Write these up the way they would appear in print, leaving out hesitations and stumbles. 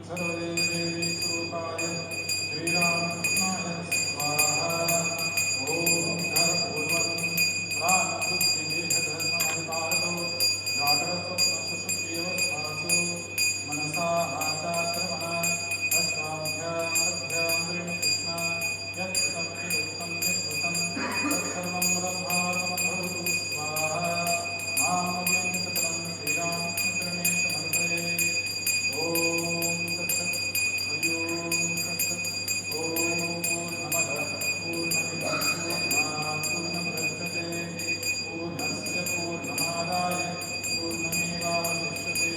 सर्वदेवदेवी स्वरूपाय श्रीरामकृष्णाय स्वाहा। ओम धर्मपूर्वं प्राणबुद्धिदेहधर्मपरिपालको जागरस्वप्नसुषुप्तिवस्थासु मनसा वाचाक्रमणा अष्टाभ्यां पद्भ्यां कृष्ण यत्कृतं विरुक्तं विस्मृतं तत्सर्वं ब्रह्मार्पणं भवतु स्वाहा। मामव्यं सकलं श्रीरामचरणे समर्पये। ओम तत्सत् हरि ओम तत्सत्। ओम पूर्णमदः पूर्णमिदं पूर्णात् पूर्णमुदच्यते पूर्णस्य पूर्णमादाय पूर्णमेवावशिष्यते।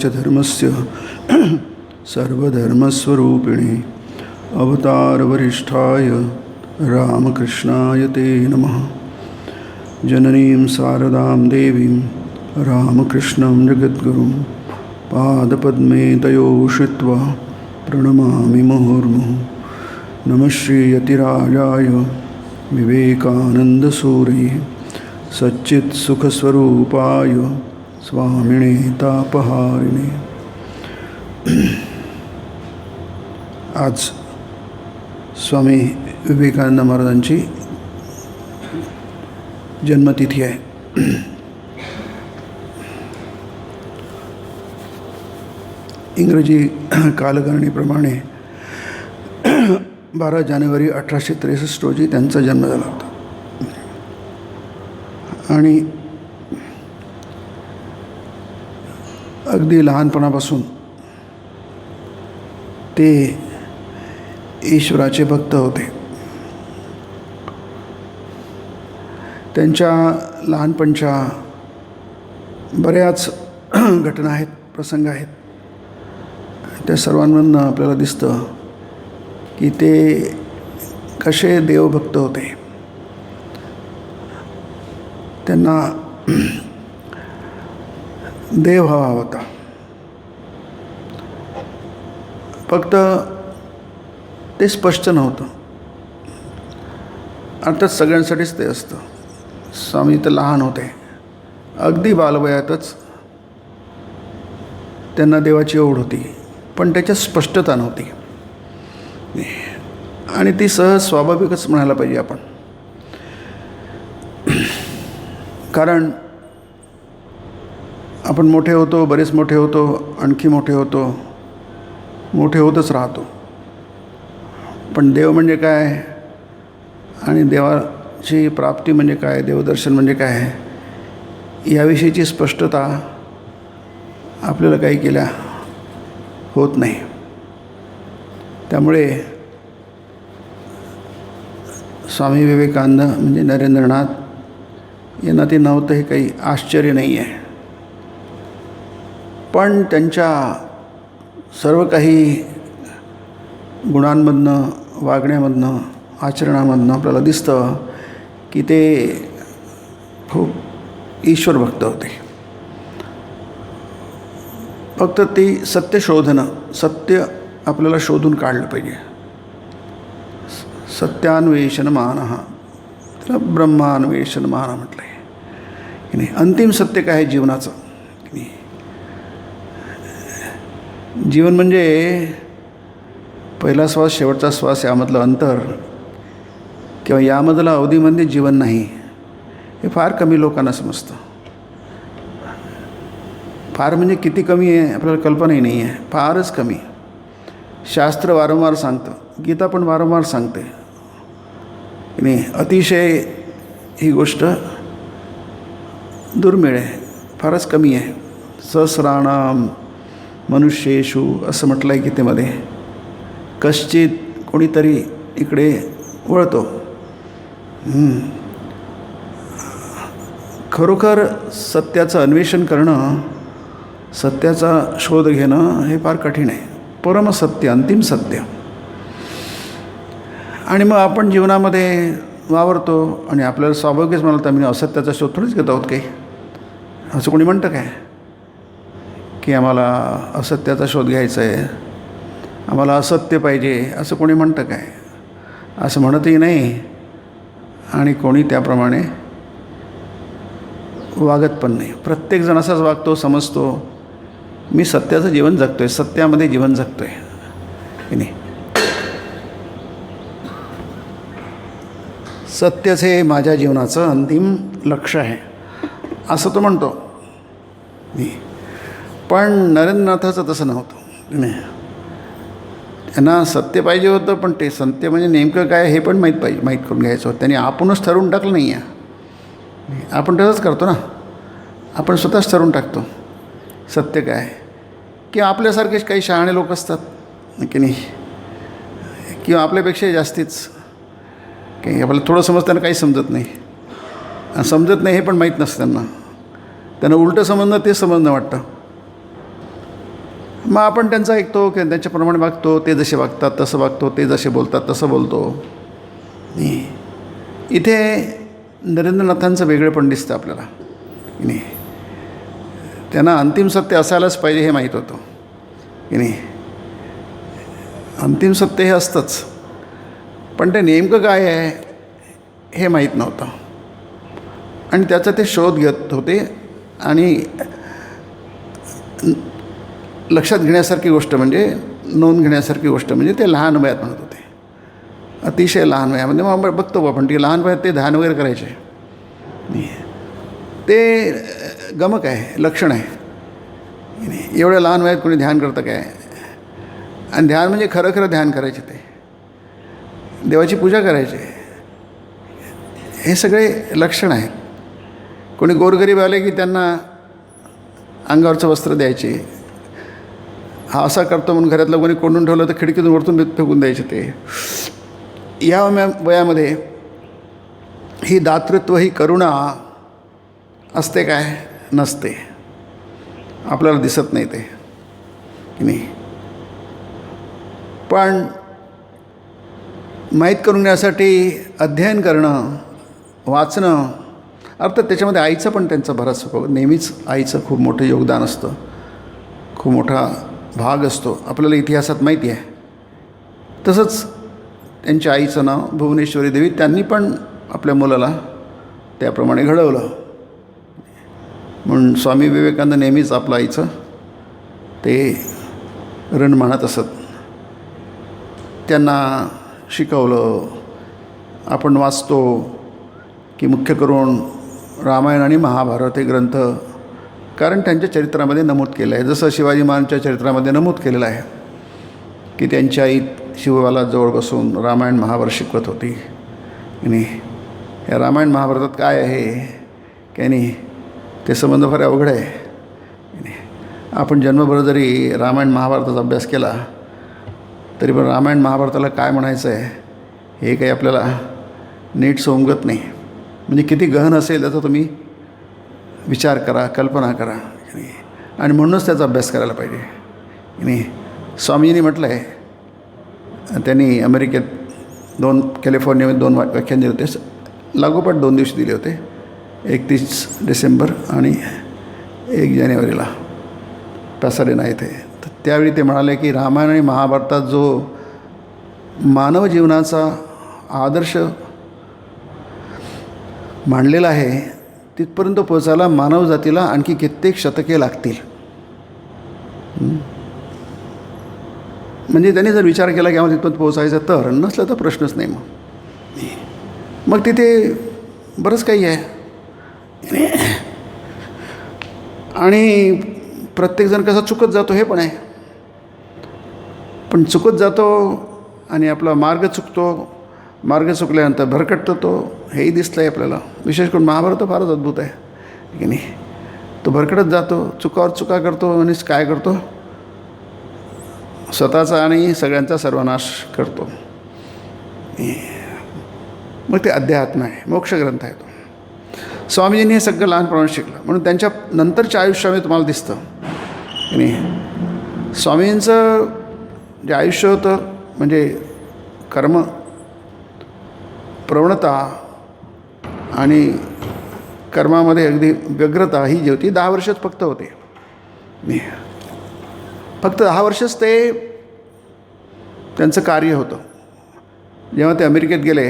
धर्मस्य सर्वधर्मस्वरूपिणे अवतारवरिष्ठाय रामकृष्णाय ते नमः। जननीं शारदां देवीं रामकृष्णं जगद्गुरुं पादपद्मे तयोः श्रित्वा प्रणमामि मुहुर्मुहुः। नमः श्रीयतिराजाय विवेकानन्दसूरये सच्चित्सुखस्वरूपाय स्वामिने तापहारिणे। आज स्वामी विवेकानंद महाराजांची जन्मतिथी आहे। इंग्रजी कालगणनेप्रमाणे 12 जानेवारी 1863 रोजी त्यांचा जन्म झाला होता आणि अगदी लहानपणापासून ते ईश्वराचे भक्त होते। त्यांच्या लहानपणच्या बऱ्याच घटना आहेत, प्रसंग आहेत। त्या सर्वांमधून आपल्याला दिसतं की ते कसे देवभक्त होते। त्यांना देव हवा होता, फक्त ते स्पष्ट नव्हतं। अर्थात सगळ्यांसाठीच ते असतं। स्वामी तर लहान होते, अगदी बालवयातच त्यांना देवाची ओढ होती, पण त्याच्यात स्पष्टता नव्हती आणि ती सहज स्वाभाविकच म्हणायला पाहिजे आपण। कारण आपण मोठे होतो, बरेच मोठे होतो, आणखी मोठे होतो, मोठे होतच राहतो, पण देव म्हणजे काय आणि देवाची प्राप्ती म्हणजे काय, देवदर्शन म्हणजे काय याविषयीची स्पष्टता आपल्याला काही केल्या होत नाही। त्यामुळे स्वामी विवेकानंद म्हणजे नरेंद्रनाथ यांना ते नव्हतं हे काही आश्चर्य नाही आहे। पण त्यांच्या सर्व काही गुणांमधनं, वागण्यामधनं, आचरणामधनं आपल्याला दिसतं की ते खूप ईश्वरभक्त होते। फक्त ती सत्य शोधणं, सत्य आपल्याला शोधून काढलं पाहिजे। सत्यान्वेषण मानः, त्याला ब्रह्मान्वेषण मानः म्हटलं आहे की नाही। अंतिम सत्य काय आहे जीवनाचं की नाही। जीवन म्हणजे पहिला श्वास शेवटचा श्वास यामधलं अंतर किंवा यामधलं अवधीमध्ये जीवन नाही, हे फार कमी लोकांना समजतं। फार म्हणजे किती कमी आहे आपल्याला कल्पनाही नाही आहे, फारच कमी। शास्त्र वारंवार सांगतं, गीता पण वारंवार सांगते की नाही। अतिशय ही गोष्ट दुर्मिळ आहे, फारच कमी आहे। सहस्राणाम मनुष्येषु असं म्हटलं आहे गीतेमध्ये, कश्चित कोणीतरी इकडे वळतो. खरोखर सत्याचं अन्वेषण करणं, सत्याचा शोध घेणं हे फार कठीण आहे. परमसत्य, अंतिम सत्य. आणि मग आपण जीवनामध्ये वावरतो आणि आपल्याला स्वाभाविकच म्हणलं आम्ही असत्याचा शोध थोडीच घेत आहोत काही. असं कोणी म्हणतं काय की आम्हाला असत्याचा शोध घ्यायचा आहे, आम्हाला असत्य पाहिजे, असं कोणी म्हणतं काय? असं म्हणतही नाही आणि कोणी त्याप्रमाणे वागत पण नाही. प्रत्येकजण असाच वागतो, समजतो मी सत्याचं जीवन जगतो आहे, सत्यामध्ये जीवन जगतो आहे की नाही. सत्यच हे माझ्या जीवनाचं अंतिम लक्ष्य आहे असं तो म्हणतो. पण नरेंद्रनाथाचं तसं नव्हतं नाही. त्यांना सत्य पाहिजे होतं, पण ते सत्य म्हणजे नेमकं काय हे पण माहीत करून घ्यायचं होतं. त्यांनी आपणच ठरवून टाकलं नाही आहे. आपण तसंच करतो ना, आपण स्वतःच ठरवून टाकतो सत्य काय. किंवा आपल्यासारखेच काही शहाणे लोक असतात की नाही, किंवा आपल्यापेक्षाही जास्तीच काही आपल्याला थोडं समजताना काही समजत नाही, समजत नाही हे पण माहीत नसतं त्यांना उलटं समजणं तेच समजणं वाटतं. मग आपण त्यांचं ऐकतो की त्यांच्याप्रमाणे वागतो, ते जसे वागतात तसं वागतो, ते जसे बोलतात तसं बोलतो. इथे नरेंद्रनाथांचं वेगळं पण दिसतं आपल्याला की नाही. त्यांना अंतिम सत्य असायलाच पाहिजे हे माहीत होतं की नाही. अंतिम सत्य हे असतंच, पण ते नेमकं काय आहे हे माहीत नव्हतं आणि त्याचा ते शोध घेत होते. आणि लक्षात घेण्यासारखी गोष्ट म्हणजे, नोंद घेण्यासारखी गोष्ट म्हणजे ते लहान वयात म्हणत होते, अतिशय लहान वयामध्ये. मग बघतो आपण की लहान वयात ते ध्यान वगैरे करायचे. ते गमक आहे, लक्षण आहे. एवढ्या लहान वयात कोणी ध्यान करतं काय? आणि ध्यान म्हणजे खरं खरं ध्यान करायचे, ते देवाची पूजा करायची, हे सगळे लक्षण आहेत. कोणी गोरगरीब आले की त्यांना अंगावरचं वस्त्र द्यायचे. हा असा करतो म्हणून घरातलं कोणी कोंडून ठेवलं तर खिडकीतून वरतून फेकून द्यायचे. ते या वयामध्ये ही दातृत्व, ही करुणा असते काय? नसते. आपल्याला दिसत नाही ते की नाही. पण माहीत करून घेण्यासाठी अध्ययन करणं, वाचणं, अर्थात त्याच्यामध्ये आईचं पण त्यांचा बराच नेहमीच आईचं खूप मोठं योगदान असतं, खूप मोठा भाग असतो. आपल्याला इतिहासात माहिती आहे. तसंच त्यांच्या आईचं नाव भुवनेश्वरी देवी. त्यांनी पण आपल्या मुलाला त्याप्रमाणे घडवलं. म्हणून स्वामी विवेकानंद नेहमीच आपल्या आईचं ते रण मानत असत. त्यांना शिकवलं. आपण वाचतो की मुख्य करून रामायण आणि महाभारत हे ग्रंथ, कारण त्यांच्या चरित्रामध्ये नमूद केलं आहे. जसं शिवाजी महाराजांच्या चरित्रामध्ये नमूद केलेलं आहे की त्यांची आई शिवबाला जवळ बसून रामायण महाभारत शिकवत होती. आणि या रामायण महाभारतात काय आहे काय नाही ते संबंध फार अवघड आहे. आपण जन्मभर जरी रामायण महाभारताचा अभ्यास केला तरी पण रामायण महाभारताला काय म्हणायचं आहे हे काही आपल्याला नीट सोमगत नाही. म्हणजे किती गहन असेल त्याचा तुम्ही विचार करा, कल्पना करा. आणि म्हणूनच त्याचा अभ्यास करायला पाहिजे. आणि स्वामीजींनी म्हटलं आहे, त्यांनी अमेरिकेत कॅलिफोर्नियामध्ये 2 व्याख्यान दिले होते. लागोपाठ 2 दिवशी दिले होते, 31 डिसेंबर आणि 1 जानेवारीला पॅसाडेना येथे. तर त्यावेळी ते म्हणाले की रामायण आणि महाभारतात जो मानव जीवनाचा आदर्श मांडलेला आहे तिथपर्यंत पोचायला मानव जातीला आणखी कित्येक शतके लागतील. म्हणजे त्यांनी जर विचार केला की आम्हाला तिथपर्यंत पोचायचं तर, नसलं तर प्रश्नच नाही. मग तिथे बरंच काही आहे. आणि प्रत्येकजण कसा चुकत जातो हे पण आहे. पण चुकत जातो आणि आपला मार्ग चुकतो. मार्ग चुकल्यानंतर भरकटतो तो, हेही दिसलं आहे आपल्याला. विशेष करून महाभारत फारच अद्भुत आहे की नाही. तो भरकटत जातो, चुकावर चुका करतो आणि काय करतो? स्वतःचा आणि सगळ्यांचा सर्वनाश करतो. मग ते अध्यात्म आहे, मोक्षग्रंथ आहे तो. स्वामीजींनी हे सगळं लहानपणापासून शिकलं म्हणून त्यांच्या नंतरच्या आयुष्यामध्ये तुम्हाला दिसतं की नाही. स्वामींचं जे आयुष्य होतं म्हणजे कर्म प्रवणता आणि कर्मामध्ये अगदी व्यग्रता ही जी होती 10 वर्षच फक्त होते. फक्त 10 वर्षच ते त्यांचं कार्य होतं. जेव्हा ते अमेरिकेत गेले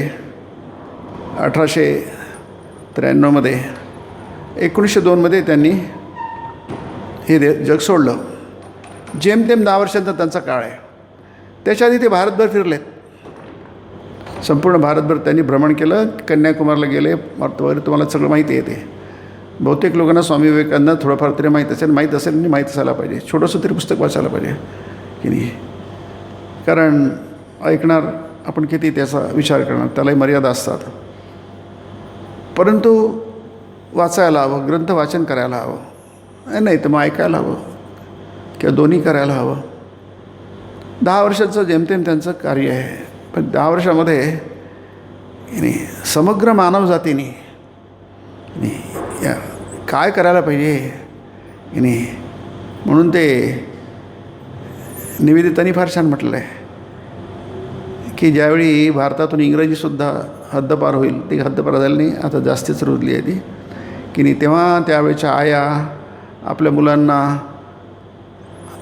1893 1902 त्यांनी हे जग सोडलं. जेमतेम 10 वर्षांचा त्यांचा काळ आहे. त्याच्या आधी ते भारतभर फिरलेत, संपूर्ण भारतभर त्यांनी भ्रमण केलं. कन्याकुमारीला गेले वगैरे, तुम्हाला सगळं माहिती आहे. ते बहुतेक लोकांना स्वामी विवेकानंद थोडंफार तरी माहीत असेल आणि माहीत असायला पाहिजे. छोटंसं तरी पुस्तक वाचायला पाहिजे की नाही, कारण ऐकणार आपण किती त्याचा विचार करणार, त्यालाही मर्यादा असतात. परंतु वाचायला हवं, ग्रंथ वाचन करायला हवं, नाही तर मग ऐकायला हवं किंवा दोन्ही करायला हवं. 10 वर्षाचं जेमतेम त्यांचं कार्य आहे. पण 10 वर्षामध्ये समग्र मानवजातीने काय करायला पाहिजे म्हणून ते निवेदितांनी फार छान म्हटलं आहे की ज्यावेळी भारतातून इंग्रजीसुद्धा हद्दपार होईल, ती हद्दपार झाली नाही, आता जास्तीच रुजली आहे ती की नाही, तेव्हा त्यावेळेच्या आया आपल्या मुलांना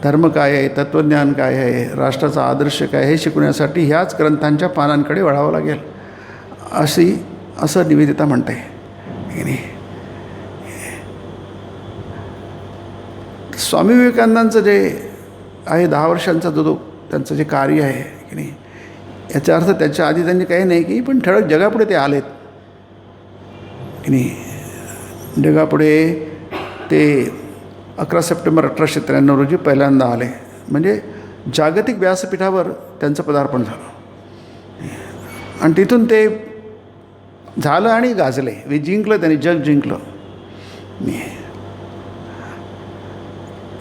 धर्म काय आहे, तत्त्वज्ञान काय आहे, राष्ट्राचा आदर्श काय हे शिकवण्यासाठी ह्याच ग्रंथांच्या पानांकडे वळावं लागेल असं निवेदिता म्हणते की नाही. स्वामी विवेकानंदांचं जे आहे 10 वर्षांचा जो त्यांचं जे कार्य आहे की नाही, याचा अर्थ त्याच्या आधी त्यांनी काही नाही की पण ठळक जगापुढे ते आलेत की नाही. जगापुढे ते 11 सप्टेंबर 1893 रोजी पहिल्यांदा आले, म्हणजे जागतिक व्यासपीठावर त्यांचं पदार्पण झालं. आणि तिथून ते झालं आणि गाजले, जिंकलं त्यांनी, जग जिंकलं.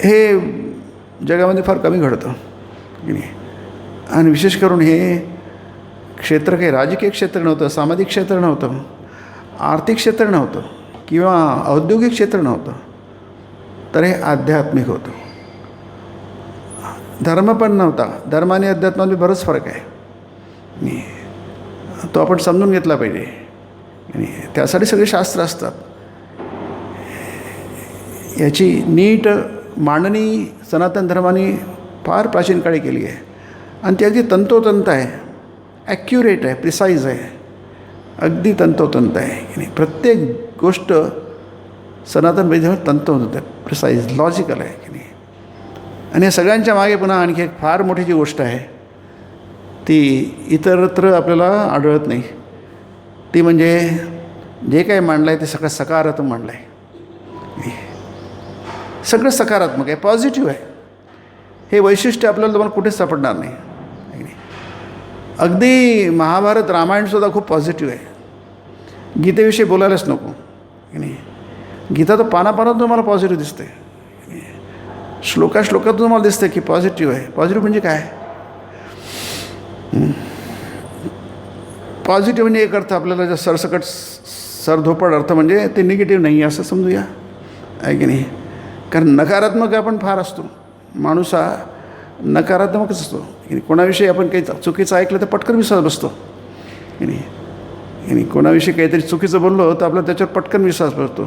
हे जगामध्ये फार कमी घडतं की नाही. आणि विशेष करून हे क्षेत्र काही राजकीय क्षेत्र नव्हतं, सामाजिक क्षेत्र नव्हतं, आर्थिक क्षेत्र नव्हतं किंवा औद्योगिक क्षेत्र नव्हतं, तर हे आध्यात्मिक होतं. धर्म पण नव्हता. धर्म आणि अध्यात्मामध्ये बरंच फरक आहे, तो आपण समजून घेतला पाहिजे. आणि त्यासाठी सगळे शास्त्र असतात. याची नीट मांडणी सनातन धर्माने फार प्राचीन काळी केली आहे आणि ती अगदी तंतोतंत आहे, ॲक्युरेट आहे, प्रिसाईज आहे, अगदी तंतोतंत आहे की नाही. प्रत्येक गोष्ट सनातन वैद्यावर तंतोतंत आहे, प्रिसाईज, लॉजिकल आहे की नाही. आणि या सगळ्यांच्या मागे पुन्हा आणखी एक फार मोठी जी गोष्ट आहे ती इतरत्र आपल्याला आढळत नाही. ती म्हणजे जे काही मांडलं आहे ते सगळं सकारात्मक मांडलं आहे. सगळं सकारात्मक आहे, पॉझिटिव्ह आहे. हे वैशिष्ट्य आपल्याला तुम्हाला कुठेच सापडणार नाही. अगदी महाभारत रामायणसुद्धा खूप पॉझिटिव्ह आहे. गीतेविषयी बोलायलाच नको की नाही. गीता तर पानापानात तुम्हाला पॉझिटिव्ह दिसते, श्लोकात तुम्हाला दिसते की पॉझिटिव्ह आहे. पॉझिटिव्ह म्हणजे काय? पॉझिटिव्ह म्हणजे एक अर्थ आपल्याला जर सरसकट सरधोपड अर्थ म्हणजे ते निगेटिव्ह नाही असं समजूया आहे की नाही. कारण नकारात्मक आपण फार असतो, माणूस हा नकारात्मकच असतो की नाही. कोणाविषयी आपण काही चुकीचं ऐकलं तर पटकन विश्वास बसतो की नाही. कोणाविषयी काहीतरी चुकीचं बोललो तर आपला त्याच्यावर पटकन विश्वास बसतो.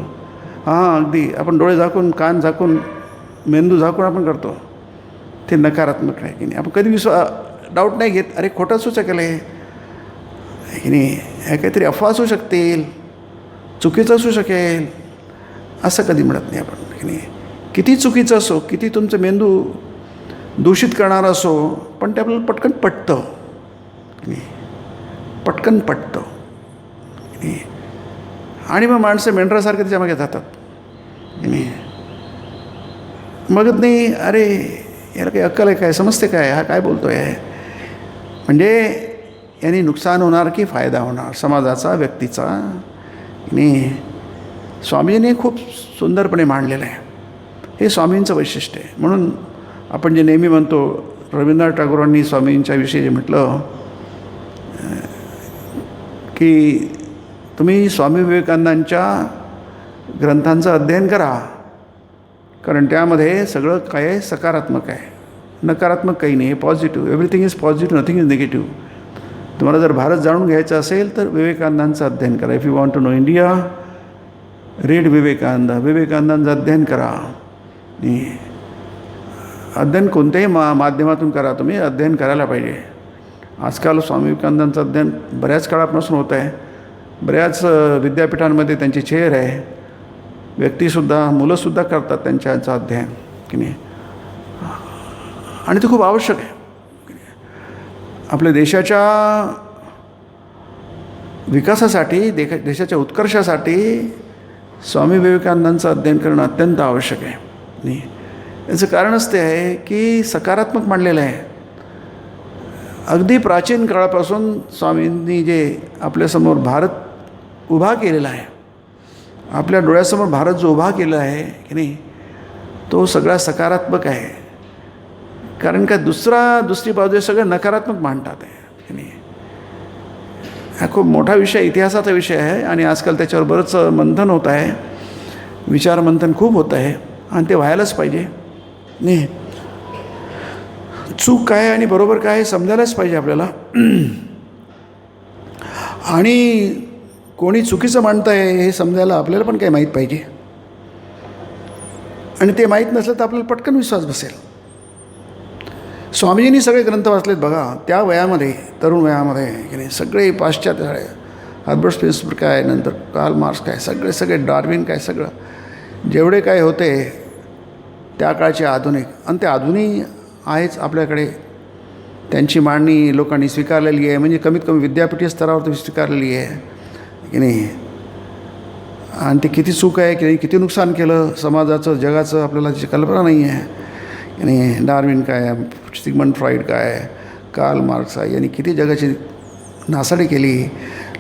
हां, अगदी आपण डोळे झाकून, कान झाकून, मेंदू झाकून आपण करतो. ते नकारात्मक आहे की नाही. आपण कधी डाऊट नाही घेत, अरे खोटं असू शकेल हे की नाही, हे काहीतरी अफवा असू शकतील, चुकीचं असू शकेल, असं कधी म्हणत नाही आपण की नाही. किती चुकीचं असो, किती तुमचं मेंदू दूषित करणारं असो, पण ते आपल्याला पटकन पटतं की नाही, पटकन पटतं की नाही. आणि मग माणसं मेंढरासारखं त्याच्यामागे जातात की नाही. मगत नाही, अरे याला काही अक्कल आहे काय, समजते काय, हा काय बोलतो आहे. म्हणजे यांनी नुकसान होणार की फायदा होणार समाजाचा, व्यक्तीचा आणि स्वामीजींनी खूप सुंदरपणे मांडलेलं आहे. हे स्वामींचं वैशिष्ट्य आहे. म्हणून आपण जे नेहमी म्हणतो, रवींद्रनाथ टागोरांनी स्वामींच्या विषयी जे म्हटलं की तुम्ही स्वामी विवेकानंदांच्या ग्रंथांचं अध्ययन करा, कारण त्यामध्ये सगळं काय आहे सकारात्मक आहे, नकारात्मक काही नाही आहे, positive. Everything is positive, nothing is negative. तुम्हाला जर भारत जाणून घ्यायचं असेल तर विवेकानंदांचं अध्ययन करा. If you want to know India, read विवेकानंदांचं अध्ययन करा. अध्ययन कोणत्याही माध्यमातून करा, तुम्ही अध्ययन करायला पाहिजे. आजकाल स्वामी विवेकानंदांचं अध्ययन बऱ्याच काळापासून होत आहे. बऱ्याच विद्यापीठांमध्ये त्यांची चेअर आहे. व्यक्तीसुद्धा, मुलंसुद्धा करतात त्यांच्याचं अध्ययन की नाही. आणि ते खूप आवश्यक आहे. आपल्या देशाच्या विकासासाठी, देशाच्या उत्कर्षासाठी स्वामी विवेकानंदांचं अध्ययन करणं अत्यंत आवश्यक आहे. नाही, याचं कारणच ते आहे की सकारात्मक मांडलेलं आहे. अगदी प्राचीन काळापासून स्वामींनी जे आपल्यासमोर भारत उभा केलेला आहे, आपल्या डोळ्यासमोर भारत जो उभा केला आहे की नाही, तो सगळा सकारात्मक आहे. कारण का दुसरी बाजू सगळं नकारात्मक मांडतात आहे की नाही. हा खूप मोठा विषय, इतिहासाचा विषय आहे आणि आजकाल त्याच्यावर बरंच मंथन होत आहे, विचारमंथन खूप होत आहे आणि ते व्हायलाच पाहिजे. नाही, चूक काय आणि बरोबर काय समजायलाच पाहिजे आपल्याला. आणि कोणी चुकीचं मांडतं आहे हे समजायला आपल्याला पण काही माहीत पाहिजे. आणि ते माहीत नसलं तर आपल्याला पटकन विश्वास बसेल. स्वामीजींनी सगळे ग्रंथ वाचलेत बघा त्या वयामध्ये, तरुण वयामध्ये की नाही. सगळे पाश्चात्य शाळे, हर्बर्ट स्पेन्सर काय, नंतर कार्ल मार्क्स काय, सगळे डार्विन काय, सगळं जेवढे काय होते त्या काळचे आधुनिक, आणि ते आधुनिक आहेच आपल्याकडे. त्यांची मांडणी लोकांनी स्वीकारलेली आहे, म्हणजे कमीत कमी विद्यापीठीय स्तरावर स्वीकारलेली आहे की नाही. आणि ते किती चूक आहे की नाही, किती नुकसान केलं समाजाचं, जगाचं, आपल्याला त्याची कल्पना नाही आहे की नाही. डार्विन काय, सिग्मंड फ्रॉइड काय, कार्ल मार्क्स आहे, यांनी किती जगाची नासाडी केली,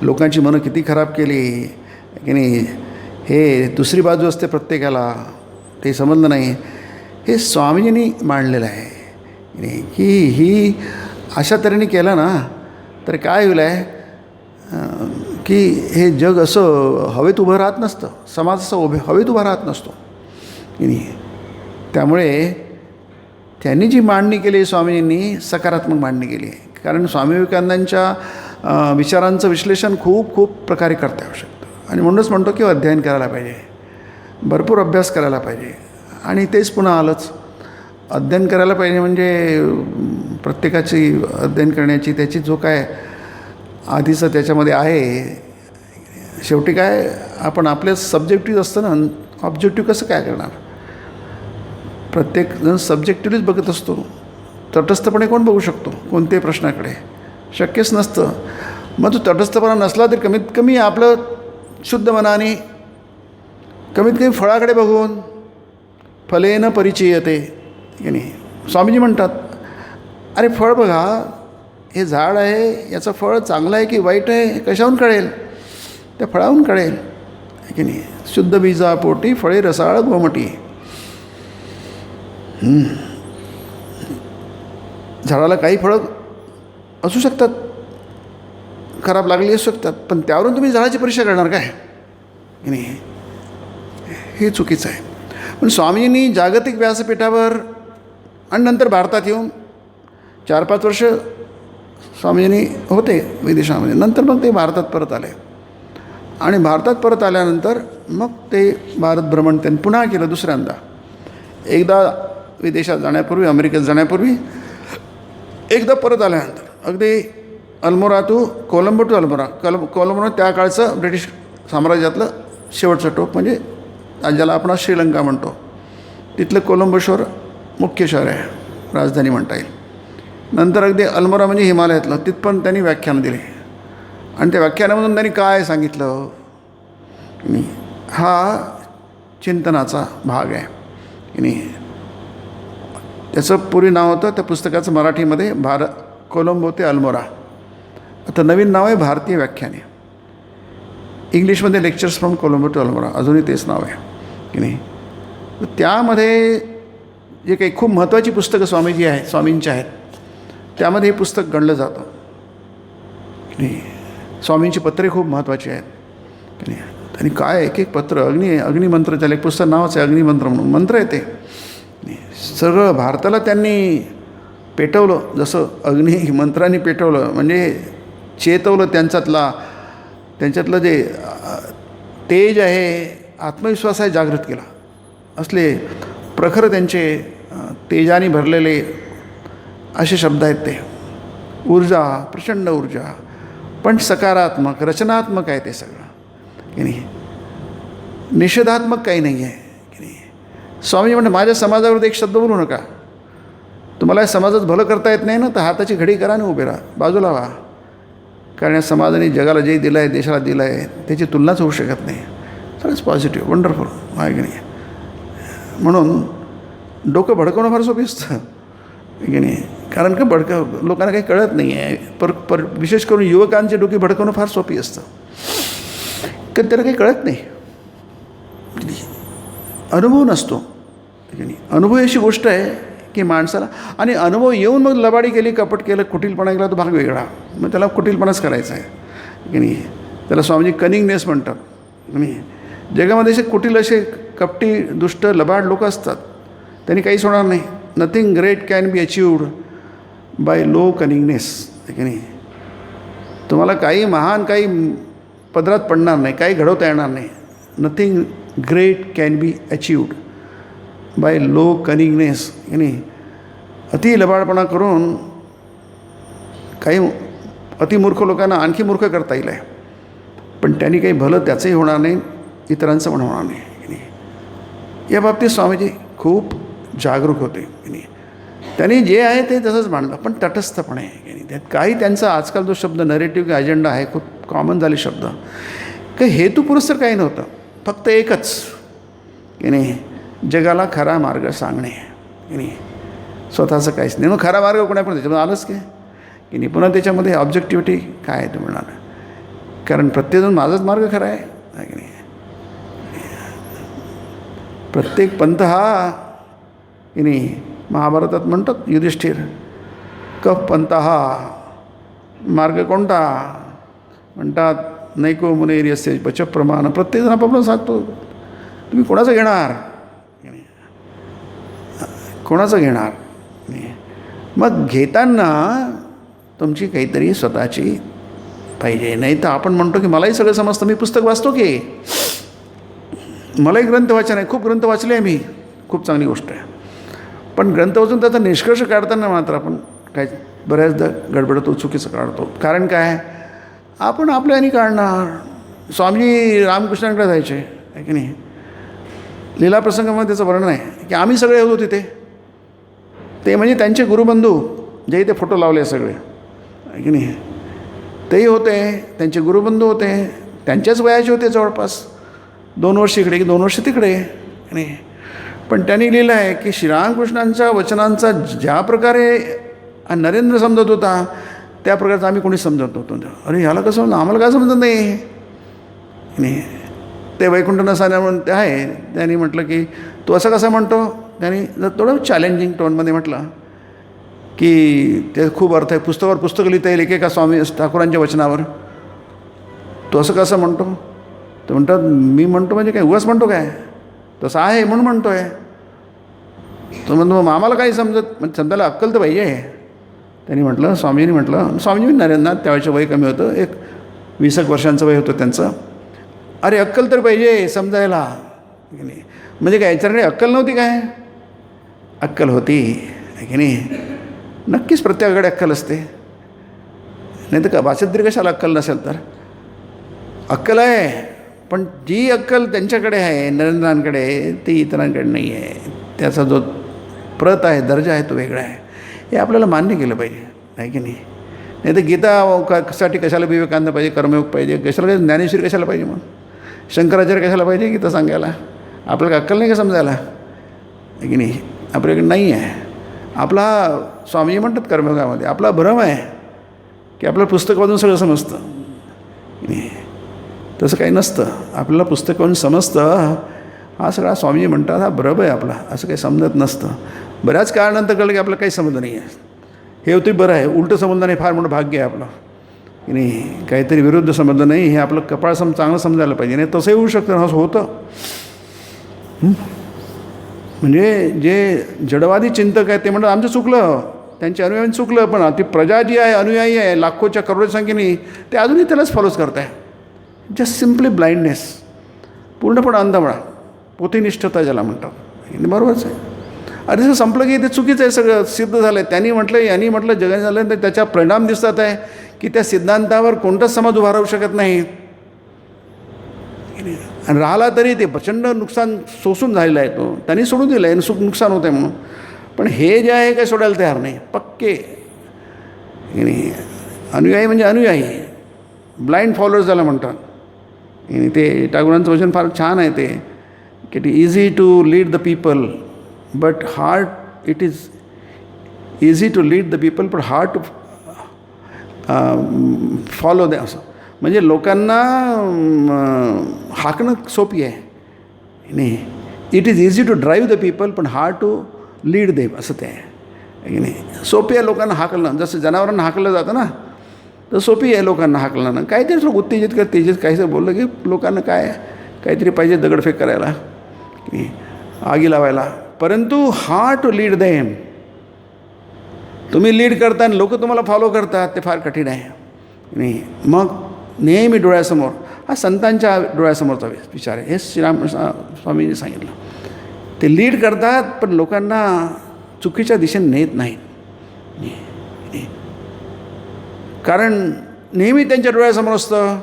लोकांची मनं किती खराब केली की नाही. हे दुसरी बाजू असते प्रत्येकाला, ते समजलं नाही. हे स्वामीजींनी मांडलेलं आहे की ही अशा तऱ्हेने केलं ना तर काय होईल आहे की हे जग असं हवेत उभं राहत नसतं, समाज असं हवेत उभा राहत नसतो की नाही. त्यामुळे त्यांनी जी मांडणी केली स्वामीजींनी सकारात्मक मांडणी केली आहे. कारण स्वामी विवेकानंदांच्या विचारांचं विश्लेषण खूप प्रकारे करता येऊ शकतं. आणि म्हणूनच म्हणतो की अध्ययन करायला पाहिजे, भरपूर अभ्यास करायला पाहिजे. आणि तेच पुन्हा आलंच, अध्ययन करायला पाहिजे म्हणजे प्रत्येकाची अध्ययन करण्याची त्याची जो काय आधीचं त्याच्यामध्ये आहे. शेवटी काय आपण आपले सब्जेक्टिव्ह असतं ना, ऑब्जेक्टिव्ह कसं काय करणार. प्रत्येकजण सब्जेक्टिव्हच बघत असतो. तटस्थपणे कोण बघू शकतो कोणत्याही प्रश्नाकडे, शक्यच नसतं. मग तो तटस्थपणा नसला तरी कमीत कमी आपलं शुद्ध मनाने कमीत कमी फळाकडे बघून, फलेन परिचयते की नाही. स्वामीजी म्हणतात अरे फळ बघा, हे झाड आहे, याचं फळ चांगलं आहे की वाईट आहे कशाहून कळेल, त्या फळाहून कळेल की नाही. शुद्ध बीजा पोटी फळे रसाळ गोमटी. झाडाला काही फळं असू शकतात, खराब लागली असू शकतात, पण त्यावरून तुम्ही झाडाची परीक्षा करणार काय की नाही. हे चुकीचं आहे. पण स्वामीजींनी जागतिक व्यासपीठावर आणि नंतर भारतात येऊन 4-5 वर्ष स्वामीजींनी होते विदेशामध्ये. नंतर मग ते भारतात परत आले आणि भारतात परत आल्यानंतर मग ते भारत भ्रमण त्यांनी पुन्हा केलं दुसऱ्यांदा. एकदा विदेशात जाण्यापूर्वी, अमेरिकेत जाण्यापूर्वी, एकदा परत आल्यानंतर. अगदी अल्मोरा टू कोलंबो टू अल्मोरा. कोलंबो त्या काळचं ब्रिटिश साम्राज्यातलं शेवटचं टोक, म्हणजे ज्याला आपण श्रीलंका म्हणतो. तिथलं कोलंबो शहर मुख्य शहर आहे, राजधानी म्हणता येईल. नंतर अगदी अल्मोरा म्हणजे हिमालयातलं, तिथपण त्यांनी व्याख्यानं दिली. आणि त्या व्याख्यानामधून त्यांनी काय सांगितलं, हा चिंतनाचा भाग आहे की नाही. त्याचं पूर्वी नाव होतं त्या पुस्तकाचं मराठीमध्ये कोलंबो ते अल्मोरा. आता नवीन नाव आहे भारतीय व्याख्याने. इंग्लिशमध्ये lectures from Colombo to Almora, अजूनही तेच नाव आहे की नाही. त्यामध्ये जे काही खूप महत्त्वाची पुस्तकं स्वामींची आहेत, त्यामध्ये हे पुस्तक गणलं जातं की नाही. स्वामींची पत्रे खूप महत्त्वाची आहेत की नाही. आणि काय एक एक पत्र अग्निमंत्र, त्याला एक पुस्तक नावच आहे अग्निमंत्र म्हणून, मंत्र आहे ते. सगळं भारताला त्यांनी पेटवलं, जसं अग्निमंत्रांनी पेटवलं, म्हणजे चेतवलं त्यांच्यातलं जे तेज आहे, आत्मविश्वास आहे, जागृत केला. असले प्रखर त्यांचे तेजाने भरलेले असे शब्द आहेत ते. ऊर्जा, प्रचंड ऊर्जा, पण सकारात्मक, रचनात्मक आहे ते सगळं की नाही. निषेधात्मक काही नाही आहे की नाही. स्वामी म्हणते माझ्या समाजावर एक शब्द बोलू नका. तुम्हाला या समाजात भलं करता येत नाही ना, तर हाताची घडी करा आणि उभे राहा, बाजूला व्हा. कारण या समाजाने जगाला जे दिलं आहे, देशाला दिलं आहे, त्याची तुलनाच होऊ शकत नाही. सगळंच पॉझिटिव्ह, वंडरफुल आहे की नाही. म्हणून डोकं भडकवणं फार सोपी असतं की नाही. कारण का लोकांना काही कळत नाही आहे. विशेष करून युवकांची डोकी भडकवणं फार सोपी असतं, कारण त्याला काही कळत नाही, अनुभव नसतो की नाही. अनुभव अशी गोष्ट आहे की माणसाला, आणि अनुभव येऊन मग लबाडी केली, कपट केलं, कुटीलपणा केला, तो भाग वेगळा. मग त्याला कुटीलपणाच करायचा आहे की नाही. त्याला स्वामीजी कनिंगनेस म्हणतात की नाही. जगामध्ये असे कुटील, असे कपटी, दुष्ट, लबाड लोक असतात, त्यांनी काहीच होणार नाही. Nothing great can be achieved by low cunningness की नाही. तुम्हाला काही महान, काही पदरात पडणार नाही, काही घडवता येणार नाही. Nothing great can be achieved by low cunningness की नाही. अति लबाडपणा करून काही अतिमूर्ख लोकांना आणखी मूर्ख करता येईल आहे, पण त्यांनी काही भलं त्याचंही होणार नाही, इतरांचं पण होणार नाही की नाही. या बाबतीत स्वामीजी खूप जागरूक होते की नाही. त्यांनी जे आहे ते तसंच मांडलं, पण तटस्थपणे की नाही. त्यात काही त्यांचा आजकाल जो शब्द नरेटिव्ह अजेंडा आहे, खूप कॉमन झाले शब्द, काही हेतुपुरस्सर काही नव्हतं, फक्त एकच की नाही, जगाला खरा मार्ग सांगणे की नाही. स्वतःचं काहीच नाही. मग खरा मार्ग कोणा पण त्याच्यामध्ये आलंच काय की नाही. पुन्हा त्याच्यामध्ये ऑब्जेक्टिव्हिटी काय आहे ते म्हणाल, कारण प्रत्येकजण माझाच मार्ग खरा आहे की नाही. प्रत्येक पंथ हा की नाही, महाभारतात म्हणतात युधिष्ठिर, कफ पंथ हा मार्ग कोणता म्हणतात, नैको मुनेर्यस्य पचप्रमाण. प्रत्येकजण आपापलं सांगतो. तुम्ही कोणाचं घेणार, कोणाचं घेणार. मग घेताना तुमची काहीतरी स्वतःची पाहिजे. नाही तर आपण म्हणतो की मलाही सगळं समजतं, मी पुस्तक वाचतो की, मलाही ग्रंथ वाचन आहे, खूप ग्रंथ वाचले आहे मी, खूप चांगली गोष्ट आहे. पण ग्रंथ वाचून त्याचा निष्कर्ष काढताना मात्र आपण काय बऱ्याचदा गडबडतो, चुकीचं काढतो. कारण काय, आपण आपल्याने काढणार. स्वामी रामकृष्णांकडे जायचे आहे की नाही. लीला प्रसंगामध्ये त्याचं वर्णन आहे की आम्ही सगळे होतो तिथे. ते म्हणजे त्यांचे गुरुबंधू जे इथे फोटो लावले सगळे आहे की नाही, तेही होते, त्यांचे गुरुबंधू होते, त्यांच्याच वयाचे होते जवळपास, 2 वर्ष इकडे की 2 वर्ष तिकडे नाही. पण त्यांनी लिहिलं आहे की श्रीरामकृष्णांच्या वचनांचा ज्या प्रकारे नरेंद्र समजत होता, त्या प्रकारचं आम्ही कोणी समजत नव्हतो. अरे ह्याला कसं म्हणलं, आम्हाला काय समजत नाही. ते वैकुंठ नसाने म्हणून ते आहे, त्यांनी म्हटलं की तू असं कसं म्हणतो. त्यांनी जर थोडं चॅलेंजिंग टोनमध्ये म्हटलं की ते खूप अर्थ आहे, पुस्तकावर पुस्तकं लिहिता येईल एकेका स्वामी ठाकूरांच्या वचनावर, तू असं कसं म्हणतो. तर म्हणतात मी म्हणतो म्हणजे काय उगाच म्हणतो काय, तसं आहे म्हणून म्हणतो आहे. तो म्हणतो मग आम्हाला काही समजत, म्हणजे समजायला अक्कल तर पाहिजे. त्यांनी म्हटलं, स्वामींनी म्हटलं, स्वामीजी नरेंद्रनाथ त्यावेळेचं वय कमी होतं, एक 20 वर्षांचं वय होतं त्यांचं. अरे अक्कल तर पाहिजे समजायला की नाही. म्हणजे काय याच्याकडे अक्कल नव्हती काय, अक्कल होती की नाही. नक्कीच प्रत्येकाकडे अक्कल असते, नाही तर का भाषेत तरी कशाला अक्कल नसेल. तर अक्कल आहे, पण जी अक्कल त्यांच्याकडे आहे नरेंद्रांकडे, ती इतरांकडे नाही आहे. त्याचा जो प्रत आहे, दर्जा आहे, तो वेगळा आहे. हे आपल्याला मान्य केलं पाहिजे आहे की नाही. नाही तर गीतासाठी कशाला विवेकानंद पाहिजे, कर्मयोग पाहिजे, कशाला ज्ञानेश्वरी कशाला पाहिजे, मग शंकराचार्य कशाला पाहिजे गीता सांगायला. आपल्याला अक्कल नाही का समजायला आहे की नाही. आपल्याकडे नाही आहे. आपला स्वामीजी म्हणतात कर्मयोगामध्ये आपला भ्रम आहे की आपल्याला पुस्तक वाचून सगळं समजतं. नाही, तसं काही नसतं. आपल्याला पुस्तक वाचून समजतं, हा सगळा स्वामीजी म्हणतात हा भ्रम आहे आपला, असं काही समजत नसतं. बऱ्याच काळानंतर कळलं की आपल्याला काही समजलं नाही आहे. हे होते बरं आहे, उलटं समजणं नाही फार मोठं भाग्य आहे आपलं. की नाही, काहीतरी विरुद्ध समजलं नाही, हे आपलं कपाळ चांगलं समजायला पाहिजे. नाही तसंही होऊ शकतं, असं होतं. म्हणजे जे जडवादी चिंतक आहेत ते म्हणतात आमचं चुकलं, त्यांच्या अनुयायांनी चुकलं, पण ती प्रजा जी आहे, अनुयायी आहे लाखोच्या करोडच्या संख्येने, ते अजूनही त्यालाच फॉलोच करत आहे. जस्ट सिम्पली ब्लाइंडनेस, पूर्णपणे अंधपणा, पोथीनिष्ठता ज्याला म्हणतात. बरोबरच आहे. अरे जसं संपलं की ते चुकीचं आहे, सगळं सिद्ध झालं आहे. त्यांनी म्हटलं, यांनी म्हटलं, जगाने झालं, तर त्याच्या परिणाम दिसतात आहे की त्या सिद्धांतावर कोणताच समाज उभा राहू शकत नाही. आणि राहिला तरी ते प्रचंड नुकसान सोसून झालेलं आहे. तो त्यांनी सोडून दिलं आहे, नुकसान होतं आहे म्हणून. पण हे जे आहे काही सोडायला तयार नाही, पक्के अनुयायी म्हणजे अनुयायी, ब्लाइंड फॉलोअर्स ज्याला म्हणतात. आणि ते टागोरांचं वचन फार छान आहे ते, की it easy to lead the people but hard, it is easy to lead the people but hard to follow they. असं म्हणजे लोकांना हाकणं सोपी आहे. नाही, it is easy to drive the people पण हार्ड टू लीड देम, असं ते आहे की नाही. सोपी आहे लोकांना हाकलणं, जसं जनावरांना हाकलं जातं ना, तर सोपी आहे लोकांना हाकलणं. काहीतरी लोक उत्तेजित कर, तेजित काहीतरी बोललं की लोकांना काहीतरी पाहिजे दगडफेक करायला, की आगी लावायला. परंतु हार्ड टू लीड देम, तुम्ही लीड करता आणि लोक तुम्हाला फॉलो करतात, ते फार कठीण आहे. नाही, मग नेहमी डोळ्यासमोर, हा संतांच्या डोळ्यासमोरचा विचार आहे. हे श्रीराम स्वामींनी सांगितलं. ते लीड करतात पण लोकांना चुकीच्या दिशेने नेत नाहीत. कारण नेहमी त्यांच्या डोळ्यासमोर असतं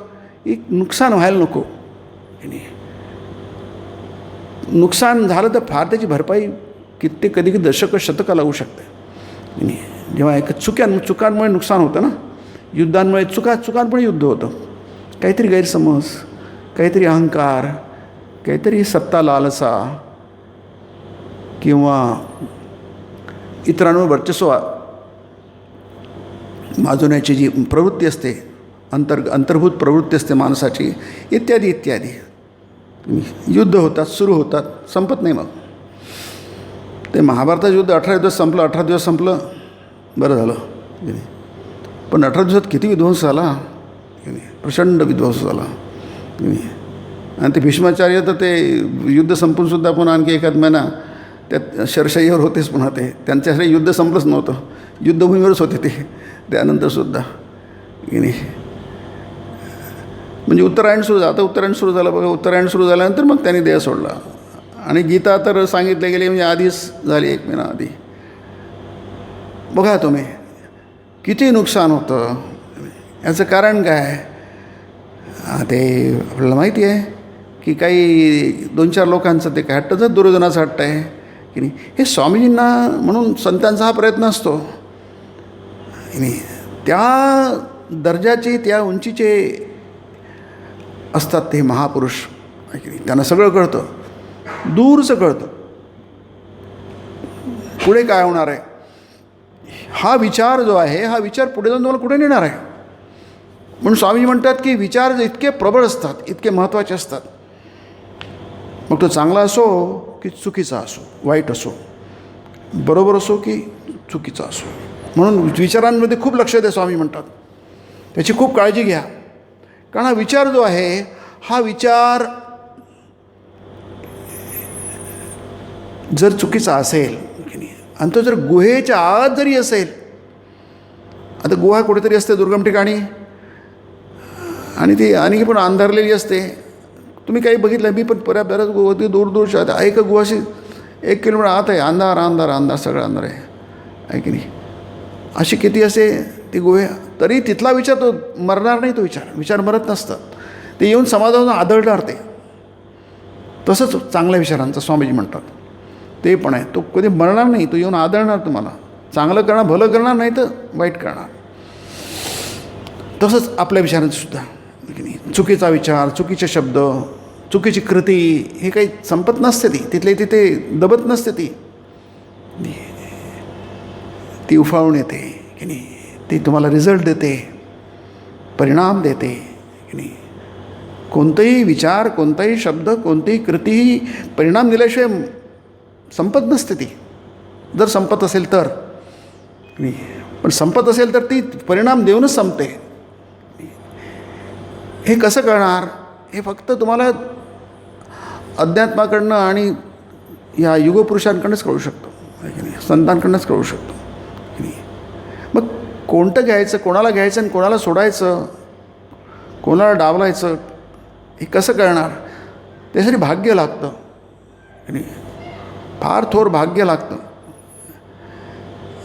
की नुकसान व्हायला नको. नुकसान झालं तर फार त्याची भरपाई कधी दशकं शतकं लागू शकते. जेव्हा एक चुकांमुळे नुकसान होतं ना, युद्धांमुळे चुकांमुळे युद्ध होतं. काहीतरी गैरसमज, काहीतरी अहंकार, काहीतरी सत्ता लालसा किंवा इतरांवर वर्चस्व माजवण्याची जी प्रवृत्ती असते, अंतर्भूत प्रवृत्ती असते माणसाची, इत्यादी इत्यादी. युद्ध होतात, सुरू होतात, संपत नाही. मग ते महाभारताचं युद्ध 18 दिवस संपलं, 18 दिवस संपलं, बरं झालं. पण 18 दिवसात किती विध्वंस झाला, प्रचंड विध्वंस झाला. आणि ते भीष्माचार्य तर ते युद्ध संपूनसुद्धा पुन्हा आणखी एखाद महिना त्यात शरशाईवर होतेच. पुन्हा ते त्यांच्यासाठी युद्ध संपलंच नव्हतं, युद्धभूमीवरच होते ते त्यानंतरसुद्धा. म्हणजे उत्तरायण सुरू झालं. आता उत्तरायण सुरू झालं बघा. उत्तरायण सुरू झाल्यानंतर मग त्यांनी देह सोडला. आणि गीता तर सांगितले गेले म्हणजे आधीच झाली, 1 महिना आधी. बघा तुम्ही किती नुकसान होतं. याचं कारण काय? ते आपल्याला माहिती आहे की काही 2-4 लोकांचं ते काय हट्टचं दुर्योधनाचा हट्ट आहे की नाही. हे स्वामीजींना म्हणून संतांचा हा प्रयत्न असतो की नाही. त्या दर्जाचे, त्या उंचीचे असतात ते महापुरुष की नाही. त्यांना सगळं कळतं, दूरचं कळतं पुढे काय होणार आहे. हा विचार जो आहे, हा विचार पुढे जाऊन तुम्हाला कुठे नेणार आहे. म्हणून स्वामीजी म्हणतात की विचार इतके प्रबळ असतात, इतके महत्त्वाचे असतात, मग तो चांगला असो की चुकीचा असो, वाईट असो, बरोबर असो की चुकीचा असो. म्हणून विचारांमध्ये खूप लक्ष द्या स्वामी म्हणतात. त्याची खूप काळजी घ्या. कारण हा विचार जो आहे, हा विचार जर चुकीचा असेल आणि तो जर गुहेच्या आत जरी असेल, आता गुहा कुठेतरी असते दुर्गम ठिकाणी आणि ती आणखी पण अंधारलेली असते. तुम्ही काही बघितलं, मी पण बऱ्याच गुहा दूरदूरच्या आहे. एक गुहाशी 1 किलोमीटर आत आहे, अंधार अंधार अंधार, सगळं अंधार आहे की नाही. अशी किती असे ती गुहे, तरी तिथला विचार तो मरणार नाही. तो विचार मरत नसतात. ते येऊन समाजातून आदळणार. ते तसंच चांगल्या विचारांचं स्वामीजी म्हणतात ते पण आहे. तो कधी मरणार नाही, तो येऊन आदळणार तुम्हाला. चांगलं करणार, भलं करणार, नाही तर वाईट करणार. तसंच आपल्या विचारांचं सुद्धा की नाही. चुकीचा विचार, चुकीचे शब्द, चुकीची कृती, हे काही संपत नसते. तिथले तिथे दबत नसते. ती उफाळून येते की नाही. ती तुम्हाला रिझल्ट देते, परिणाम देते की नाही. कोणताही विचार, कोणताही शब्द, कोणतीही कृती परिणाम दिल्याशिवाय संपत नसते. ती जर संपत असेल तर नाही, पण संपत असेल तर ती परिणाम देऊनच संपते. हे कसं कळणार? हे फक्त तुम्हाला अध्यात्माकडनं आणि ह्या युगपुरुषांकडनंच कळू शकतो, आहे की नाही, संतांकडनंच कळू शकतो की नाही. मग कोणतं घ्यायचं, कोणाला घ्यायचं आणि कोणाला सोडायचं, कोणाला डावलायचं, हे कसं कळणार? त्यासाठी भाग्य लागतं की नाही, फार थोर भाग्य लागतं.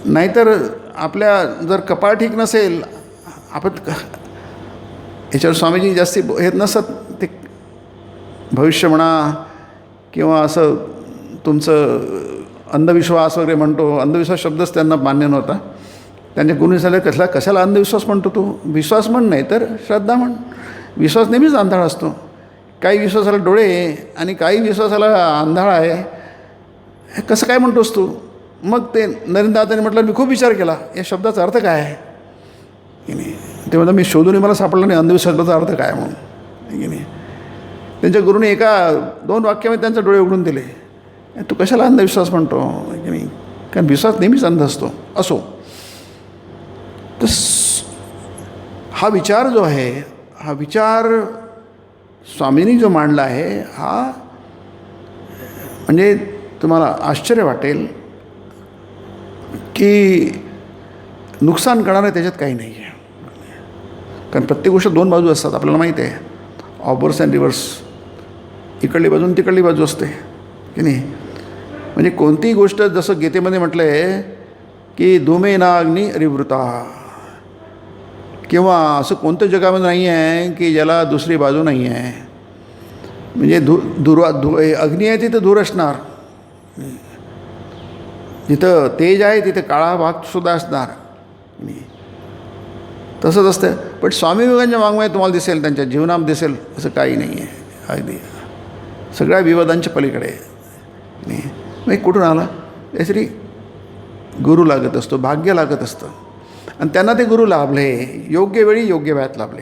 नाहीतर आपल्या जर कपाळ ठीक नसेल, आपण याच्यावर स्वामीजी जास्ती येत नसत, ते भविष्य म्हणा किंवा असं तुमचं अंधविश्वास वगैरे म्हणतो. अंधविश्वास शब्दच त्यांना मान्य नव्हता. त्यांच्या गुन्हे झाले, कशाला अंधविश्वास म्हणतो तू? विश्वास म्हण, नाही तर श्रद्धा म्हण. विश्वास नेहमीच आंधळा असतो. काही विश्वासाला डोळे आणि काही विश्वासाला आंधळा आहे. हे कसं काय म्हणतोस तू? मग ते नरेंद्रनाथांनी म्हटलं, मी खूप विचार केला या शब्दाचा अर्थ काय आहे की नाही. ते म्हणतात, मी शोधूनही मला सापडलं नाही अंधविश्वासाचा अर्थ काय म्हणून की नाही. त्यांच्या गुरुने 1-2 वाक्यामध्ये त्यांचे डोळे उघडून दिले. तू कशाला अंधविश्वास म्हणतो की नाही, कारण विश्वास नेहमीच अंध असो. तर हा विचार जो आहे, हा विचार स्वामींनी जो मांडला आहे, हा म्हणजे तुम्हाला आश्चर्य वाटेल की नुकसान करणारं त्याच्यात काही नाही आहे. कारण प्रत्येक गोष्ट 2 बाजू असतात, आपल्याला माहीत आहे. ऑबर्स अँड रिव्हर्स, इकडली बाजू आणि तिकडली बाजू असते की नाही. म्हणजे कोणतीही गोष्ट, जसं गीतेमध्ये म्हटलं आहे की धूमे ना अग्नी रिवृता, किंवा असं कोणतं जगामध्ये नाही आहे की ज्याला दुसरी बाजू नाही आहे. म्हणजे अग्नी आहे तिथं धूर असणार, जिथं तेज आहे तिथे काळा भागसुद्धा असणार. तसंच असतं. पण स्वामी विवेकांच्या मागमध्ये तुम्हाला दिसेल, त्यांच्या जीवनात दिसेल, असं काही नाही आहे. अगदी सगळ्या विवादांच्या पलीकडे नाही. मग कुठून आला? काहीतरी गुरु लागत असतो, भाग्य लागत असतं. आणि त्यांना ते गुरु लाभले, योग्य वेळी योग्य वेळात लाभले.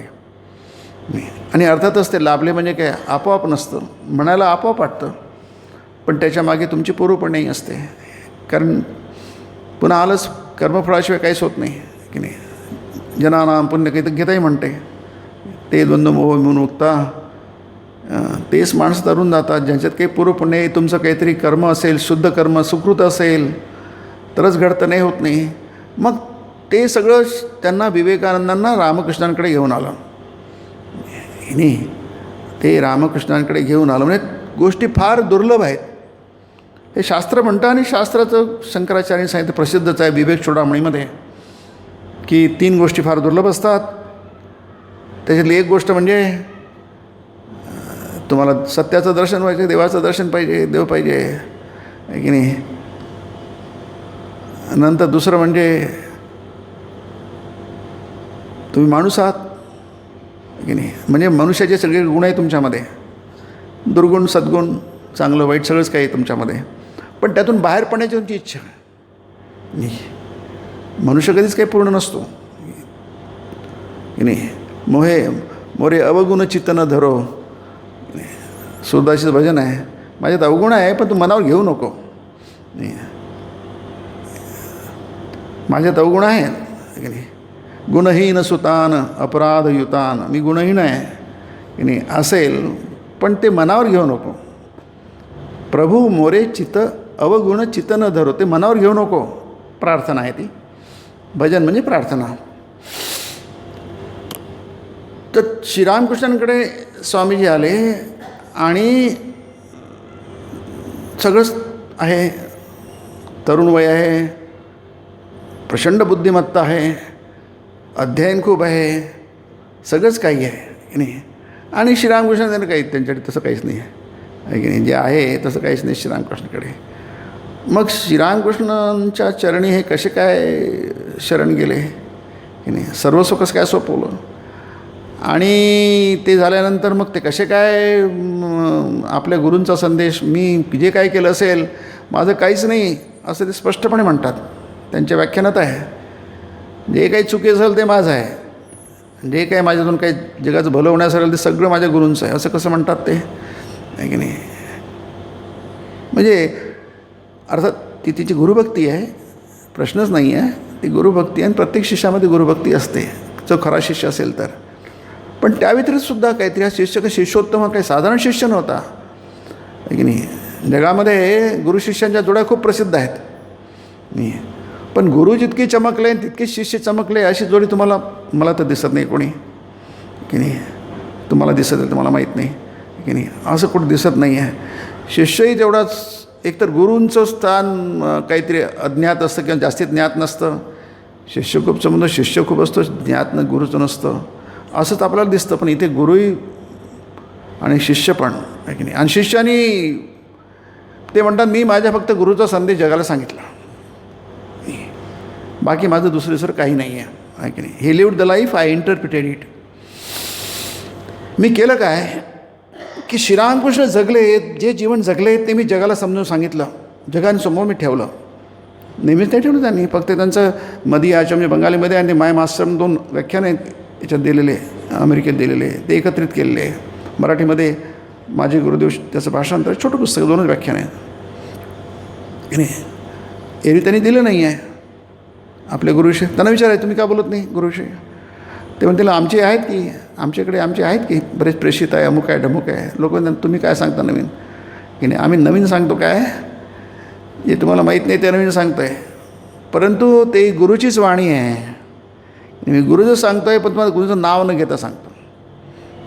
आणि अर्थातच ते लाभले म्हणजे काय, आपोआप नसतं. म्हणायला आपोआप वाटतं, पण त्याच्यामागे तुमची पूर्वपणही असते. कारण पुन्हा आलंच, कर्मफळाशिवाय काहीच होत नाही की नाही. जनानाम पुण्य काही तर गीताही म्हणते, ते द्वंद्व मोह विमुक्ता, तेच माणसं तरून जातात ज्यांच्यात काही पूर्वपुण्य, तुमचं काहीतरी कर्म असेल, शुद्ध कर्म, सुकृत असेल तरच घडतं, नाही होत नाही. मग ते सगळं त्यांना, विवेकानंदांना रामकृष्णांकडे घेऊन आलं. नाही, ते रामकृष्णांकडे घेऊन आलं. म्हणजे गोष्टी फार दुर्लभ आहेत हे शास्त्र म्हणतं. आणि शास्त्राचं शंकराचार्यांनी सांगितलं, प्रसिद्धच आहे विवेक चूडामणीमध्ये, की 3 गोष्टी फार दुर्लभ असतात. त्याच्यातली एक गोष्ट म्हणजे तुम्हाला सत्याचं दर्शन व्हायचं, देवाचं दर्शन पाहिजे, देव पाहिजे, आहे की नाही. नंतर दुसरं म्हणजे तुम्ही माणूस आहात की नाही. म्हणजे मनुष्याचे सगळे गुण आहे तुमच्यामध्ये, दुर्गुण, सद्गुण, चांगलं वाईट सगळंच काही आहे तुमच्यामध्ये. पण त्यातून बाहेर पडण्याची तुमची इच्छा नाही. मनुष्य कधीच काही पूर्ण नसतो की नाही. मोरे अवगुण चित्त न धरो, सुरदासीचं भजन आहे. माझ्यात अवगुण आहे पण तू मनावर घेऊ नको. नाही, माझ्यात अवगुण आहे की नाही. गुणहीन सुतान अपराधयुतान, मी गुणहीन आहे की नाही असेल, पण ते मनावर घेऊ नको. प्रभू मोरे चित्त अवगुण चित्त न धरो, ते मनावर घेऊ नको. प्रार्थना आहे ती, भजन म्हणजे प्रार्थना. तर श्रीरामकृष्णांकडे स्वामीजी आले आणि सगळंच आहे, तरुण वय आहे, प्रचंड बुद्धिमत्ता आहे, अध्ययन खूप आहे, सगळंच काही आहे की नाही. आणि श्रीरामकृष्ण त्यांना काही, त्यांच्याकडे तसं काहीच नाही आहे की नाही. जे आहे तसं काहीच नाही श्रीरामकृष्णाकडे. मग श्रीरामकृष्णांच्या चरणी हे कसे काय शरण गेले की नाही, सर्वस्व कसं काय सोपवलं. आणि ते झाल्यानंतर मग ते कसे काय आपल्या गुरूंचा संदेश, मी जे काय केलं असेल माझं काहीच नाही असं ते स्पष्टपणे म्हणतात. त्यांच्या व्याख्यानात आहे, जे काही चुकी असेल ते माझं आहे, जे काही माझ्यातून काही जगाचं भलं होण्यास असेल ते सगळं माझ्या गुरूंचं आहे, असं कसं म्हणतात ते, आहे की नाही. म्हणजे अर्थात ती तिची गुरुभक्ती आहे, प्रश्नच नाही आहे. ती गुरुभक्ती आहे आणि प्रत्येक शिष्यामध्ये गुरुभक्ती असते, जो खरा शिष्य असेल तर. पण त्या व्यतिरिक्तसुद्धा काहीतरी हा शिष्य काही शिष्योत्तम हा काही साधारण शिष्य नव्हता आहे की नाही. जगामध्ये गुरु शिष्यांच्या जोड्या खूप प्रसिद्ध आहेत नाही, पण गुरु जितके चमकले तितके शिष्य चमकले अशी जोडी मला तर दिसत नाही कोणी की नाही. तुम्हाला दिसत आहे तुम्हाला माहीत नाही की नाही, असं कुठं दिसत नाही आहे. शिष्यही तेवढाच, एकतर गुरूंचं स्थान काहीतरी अज्ञात असतं किंवा जास्तीत ज्ञात नसतं. शिष्य खूप समजून शिष्य खूप असतो, ज्ञात गुरुचं नसतं असंच आपल्याला दिसतं. पण इथे गुरुही आणि शिष्य पण आहे की नाही. आणि शिष्यानी ते म्हणतात मी माझ्या फक्त गुरुचा संदेश जगाला सांगितला, बाकी माझं दुसरं काही नाही आहे की नाही. He lived the life, I interpreted it. मी केलं काय की श्रीरामकृष्ण जगले, जे जीवन जगले ते मी जगाला समजून सांगितलं, जगांसमोर मी ठेवलं. नेहमीच नाही ठेवलं त्यांनी, फक्त त्यांचं मदी आश्रम म्हणजे बंगालीमध्ये आणि ते माय मास्टर 2 व्याख्यान आहेत याच्यात दिलेले, अमेरिकेत दिलेले, ते एकत्रित केलेले. मराठीमध्ये माझे गुरुदेव त्याचं भाषांतर छोटं पुस्तक, 2च व्याख्यान आहेत की नाही. एरवी त्यांनी दिलं नाही आहे आपल्या गुरुविषयी. त्यांना विचारायचं तुम्ही का बोलत नाही गुरुविषयी. ते म्हणतील आमचे आहेत की, आमच्याकडे आमचे आहेत की बरेच प्रेषित आहे, अमुक आहे ढमुक आहे. लोक म्हणतात तुम्ही काय सांगता नवीन की नाही. आम्ही नवीन सांगतो काय, जे तुम्हाला माहीत नाही ते नवीन सांगतो आहे, परंतु ते गुरुचीच वाणी आहे. मी गुरुचं सांगतो आहे, पण तुम्हाला गुरुचं नाव न घेता सांगतो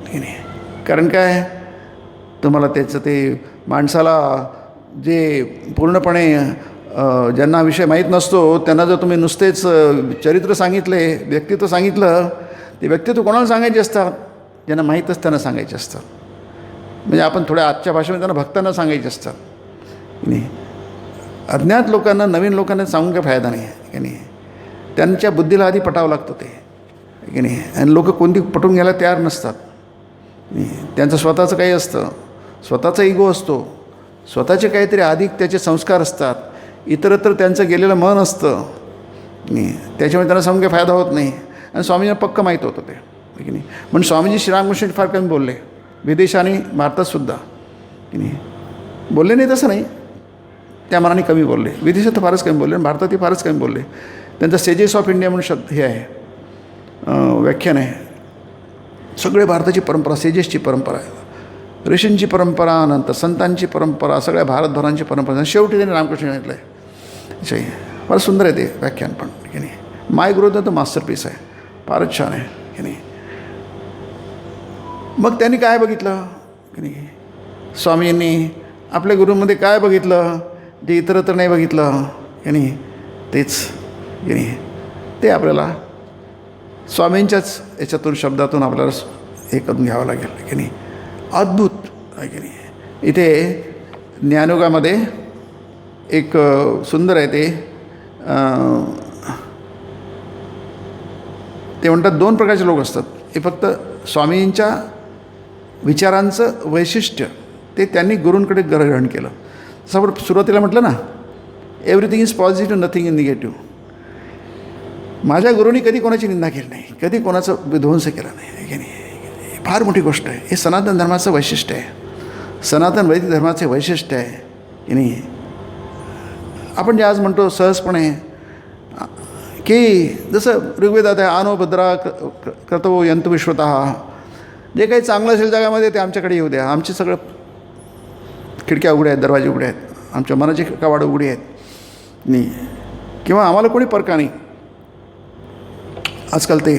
की नाही. कारण काय, तुम्हाला त्याचं ते माणसाला जे पूर्णपणे ज्यांना विषय माहीत नसतो त्यांना जर तुम्ही नुसतेच चरित्र सांगितले, व्यक्तित्व सांगितलं, ते व्यक्तित्व कोणाला सांगायचे असतात, ज्यांना माहीत असतं त्यांना सांगायचे असतात. म्हणजे आपण थोड्या आजच्या भाषेमध्ये त्यांना भक्तांना सांगायचे असतात की नाही. अज्ञात लोकांना, नवीन लोकांना सांगून काही फायदा नाही आहे की नाही. त्यांच्या बुद्धीला आधी पटावं लागतं ते की नाही. आणि लोक कोणती पटवून घ्यायला तयार नसतात. त्यांचं स्वतःचं काही असतं, स्वतःचा इगो असतो, स्वतःचे काहीतरी अधिक त्याचे संस्कार असतात, इतरत्र त्यांचं गेलेलं मन असतं नाही. त्याच्यामुळे त्यांना सांगून काही फायदा होत नाही. आणि स्वामींना पक्क माहीत होतं ते की नाही. म्हणून स्वामीजी श्रीरामकृष्ण फार कमी बोलले, विदेश आणि भारतातसुद्धा की नाही. बोलले नाही तसं नाही, त्या मनाने कमी बोलले. विदेशात तर फारच कमी बोलले आणि भारतातही फारच कमी बोलले. त्यांचा सेजेस ऑफ इंडिया म्हणून शब्द हे आहे, व्याख्यान आहे. सगळे भारताची परंपरा, सेजेसची परंपरा आहे, ऋषींची परंपरा, नंतर संतांची परंपरा, सगळ्या भारतभरांची परंपरा, शेवटी त्यांनी रामकृष्ण सांगितलं आहे. अच्छा, फार सुंदर आहे ते व्याख्यान पण की नाही. माय गुरुदेव तर मास्टरपीस आहे, फारच छान आहे की नाही. मग त्यांनी काय बघितलं की नाही, स्वामींनी आपल्या गुरूमध्ये काय बघितलं जे इतरत्र नाही बघितलं की नाही. तेच की नाही, ते आपल्याला स्वामींच्याच याच्यातून शब्दातून आपल्याला हे करून घ्यावं लागेल की नाही. अद्भुत आहे की नाही. इथे ज्ञानयोगामध्ये एक सुंदर आहे ते म्हणतात 2 प्रकारचे लोक असतात. हे फक्त स्वामींच्या विचारांचं वैशिष्ट्य ते त्यांनी गुरूंकडे ग्रहण केलं. जसं आपण सुरुवातीला म्हटलं ना, everything is positive, nothing is negative. माझ्या गुरूंनी कधी कोणाची निंदा केली नाही, कधी कोणाचं विध्वंस केला नाही की नाही. फार मोठी गोष्ट आहे. हे सनातन धर्माचं वैशिष्ट्य आहे, सनातन वैदिक धर्माचे वैशिष्ट्य आहे की नाही. आपण जे आज म्हणतो सहजपणे की जसं ऋग्वेदात आहे, आनो भद्रा कर्तवो यंतु विश्वतः. जे काही चांगलं असेल जगामध्ये ते आमच्याकडे येऊ द्या. आमचे सगळं खिडक्या उघड्या आहेत, दरवाजे उघडे आहेत, आमच्या मनाची कवाडं उघडी आहेत नाही, किंवा आम्हाला कोणी परका नाही. आजकाल ते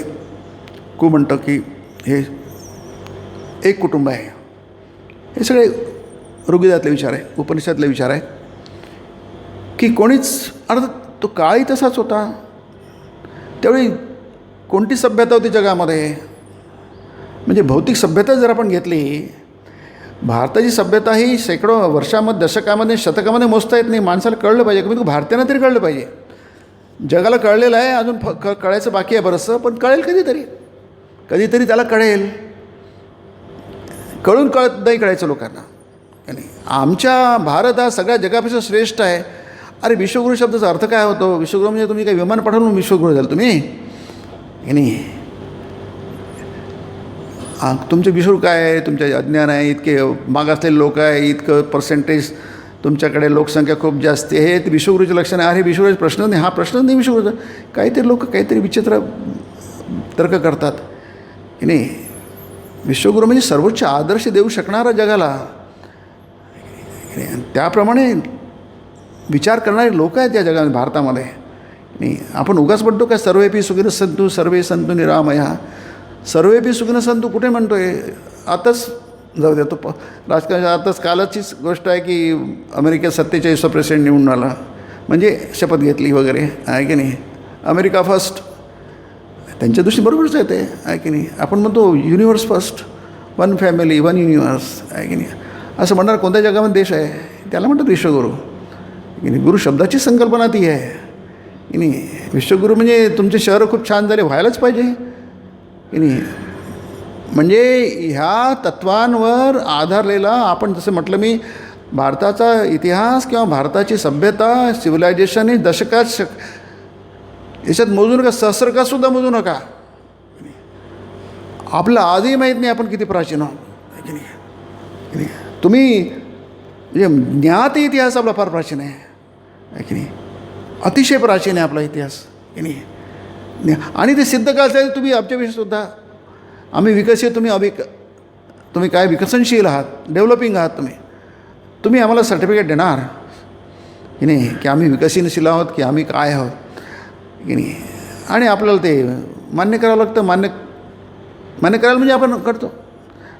खूप म्हणतं की हे एक कुटुंब आहे. हे सगळे ऋग्वेदातले विचार आहे, उपनिषदातले विचार आहे की कोणीच, अर्थात तो काळही तसाच होता. त्यावेळी कोणती सभ्यता होती जगामध्ये, म्हणजे भौतिक सभ्यता जर आपण घेतली, भारताची सभ्यता ही शेकडो वर्षामध्ये, दशकामध्ये, शतकामध्ये मोजता येत नाही. माणसाला कळलं पाहिजे, कमी भारतीयांना तरी कळलं पाहिजे. जगाला कळलेलं आहे, अजून कळायचं बाकी आहे बरंचसं, पण कळेल कधीतरी त्याला कळेल. कळून नाही कळायचं लोकांना. आणि आमच्या भारत हा सगळ्या जगापेक्षा श्रेष्ठ आहे. अरे विश्वगुरू शब्दाचा अर्थ काय होतो? विश्वगुरू म्हणजे तुम्ही काही विमान पाठवून विश्वगुरू झाल तुम्ही की नाही. तुमचे विश्वगुरू काय आहे? तुमचे अज्ञान आहे, इतके मागासलेले लोक आहे, इतकं पर्सेंटेज तुमच्याकडे लोकसंख्या खूप जास्त आहे, ते विश्वगुरूचे लक्षण आहे. अरे विश्वगुरूचा प्रश्न नाही, हा प्रश्नच नाही विश्वगुरूचा. काहीतरी लोक काहीतरी विचित्र तर्क करतात की नाही. विश्वगुरू म्हणजे सर्वोच्च आदर्श देऊ शकणारा जगाला. त्याप्रमाणे विचार करणारे लोक आहेत या जगामध्ये, भारतामध्ये. नाही आपण उगाच म्हणतो काय सर्वेपी सुखिनः सन्तु सर्वे सन्तु निरामया. सर्वेपी सुखिनः सन्तु कुठे म्हणतो आहे? आताच जाऊ द्या, तो राजकारणाच्या आताच कालचीच गोष्ट आहे की अमेरिकेत 47वा प्रेसिडेंट निवडून आला, म्हणजे शपथ घेतली वगैरे, आहे की नाही. अमेरिका फर्स्ट, त्यांच्या दृष्टी बरोबरच आहे ते, आहे की नाही. आपण म्हणतो universe first, one family one universe, आहे की नाही. असं म्हणणार कोणत्या जगामध्ये देश आहे? त्याला म्हणतात विश्वगुरू, की नाही. गुरु शब्दाची संकल्पना ती आहे की नाही. विश्वगुरू म्हणजे तुमचे शहरं खूप छान झाले, व्हायलाच पाहिजे की नाही. म्हणजे ह्या तत्वांवर आधारलेला, आपण जसं म्हटलं मी, भारताचा इतिहास किंवा भारताची सभ्यता, सिव्हिलायझेशन हे दशकात याच्यात मोजू नका, सहस्रकातसुद्धा मोजू नका. आपलं आजही माहीत नाही आपण किती प्राचीन आहोत की नाही. तुम्ही म्हणजे ज्ञात इतिहास आपला फार प्राचीन आहे की नाही. अतिशय प्राचीन आहे आपला इतिहास की नाही. आणि ते सिद्ध करायचं आहे तुम्ही आमच्याविषयीसुद्धा. आम्ही विकसित, तुम्ही काय विकसनशील आहात, डेव्हलपिंग आहात. तुम्ही आम्हाला सर्टिफिकेट देणार की नाही की आम्ही विकसनशील आहोत, की आम्ही काय आहोत की नाही. आणि आपल्याला ते मान्य करावं लागतं. मान्य करायला म्हणजे आपण करतो,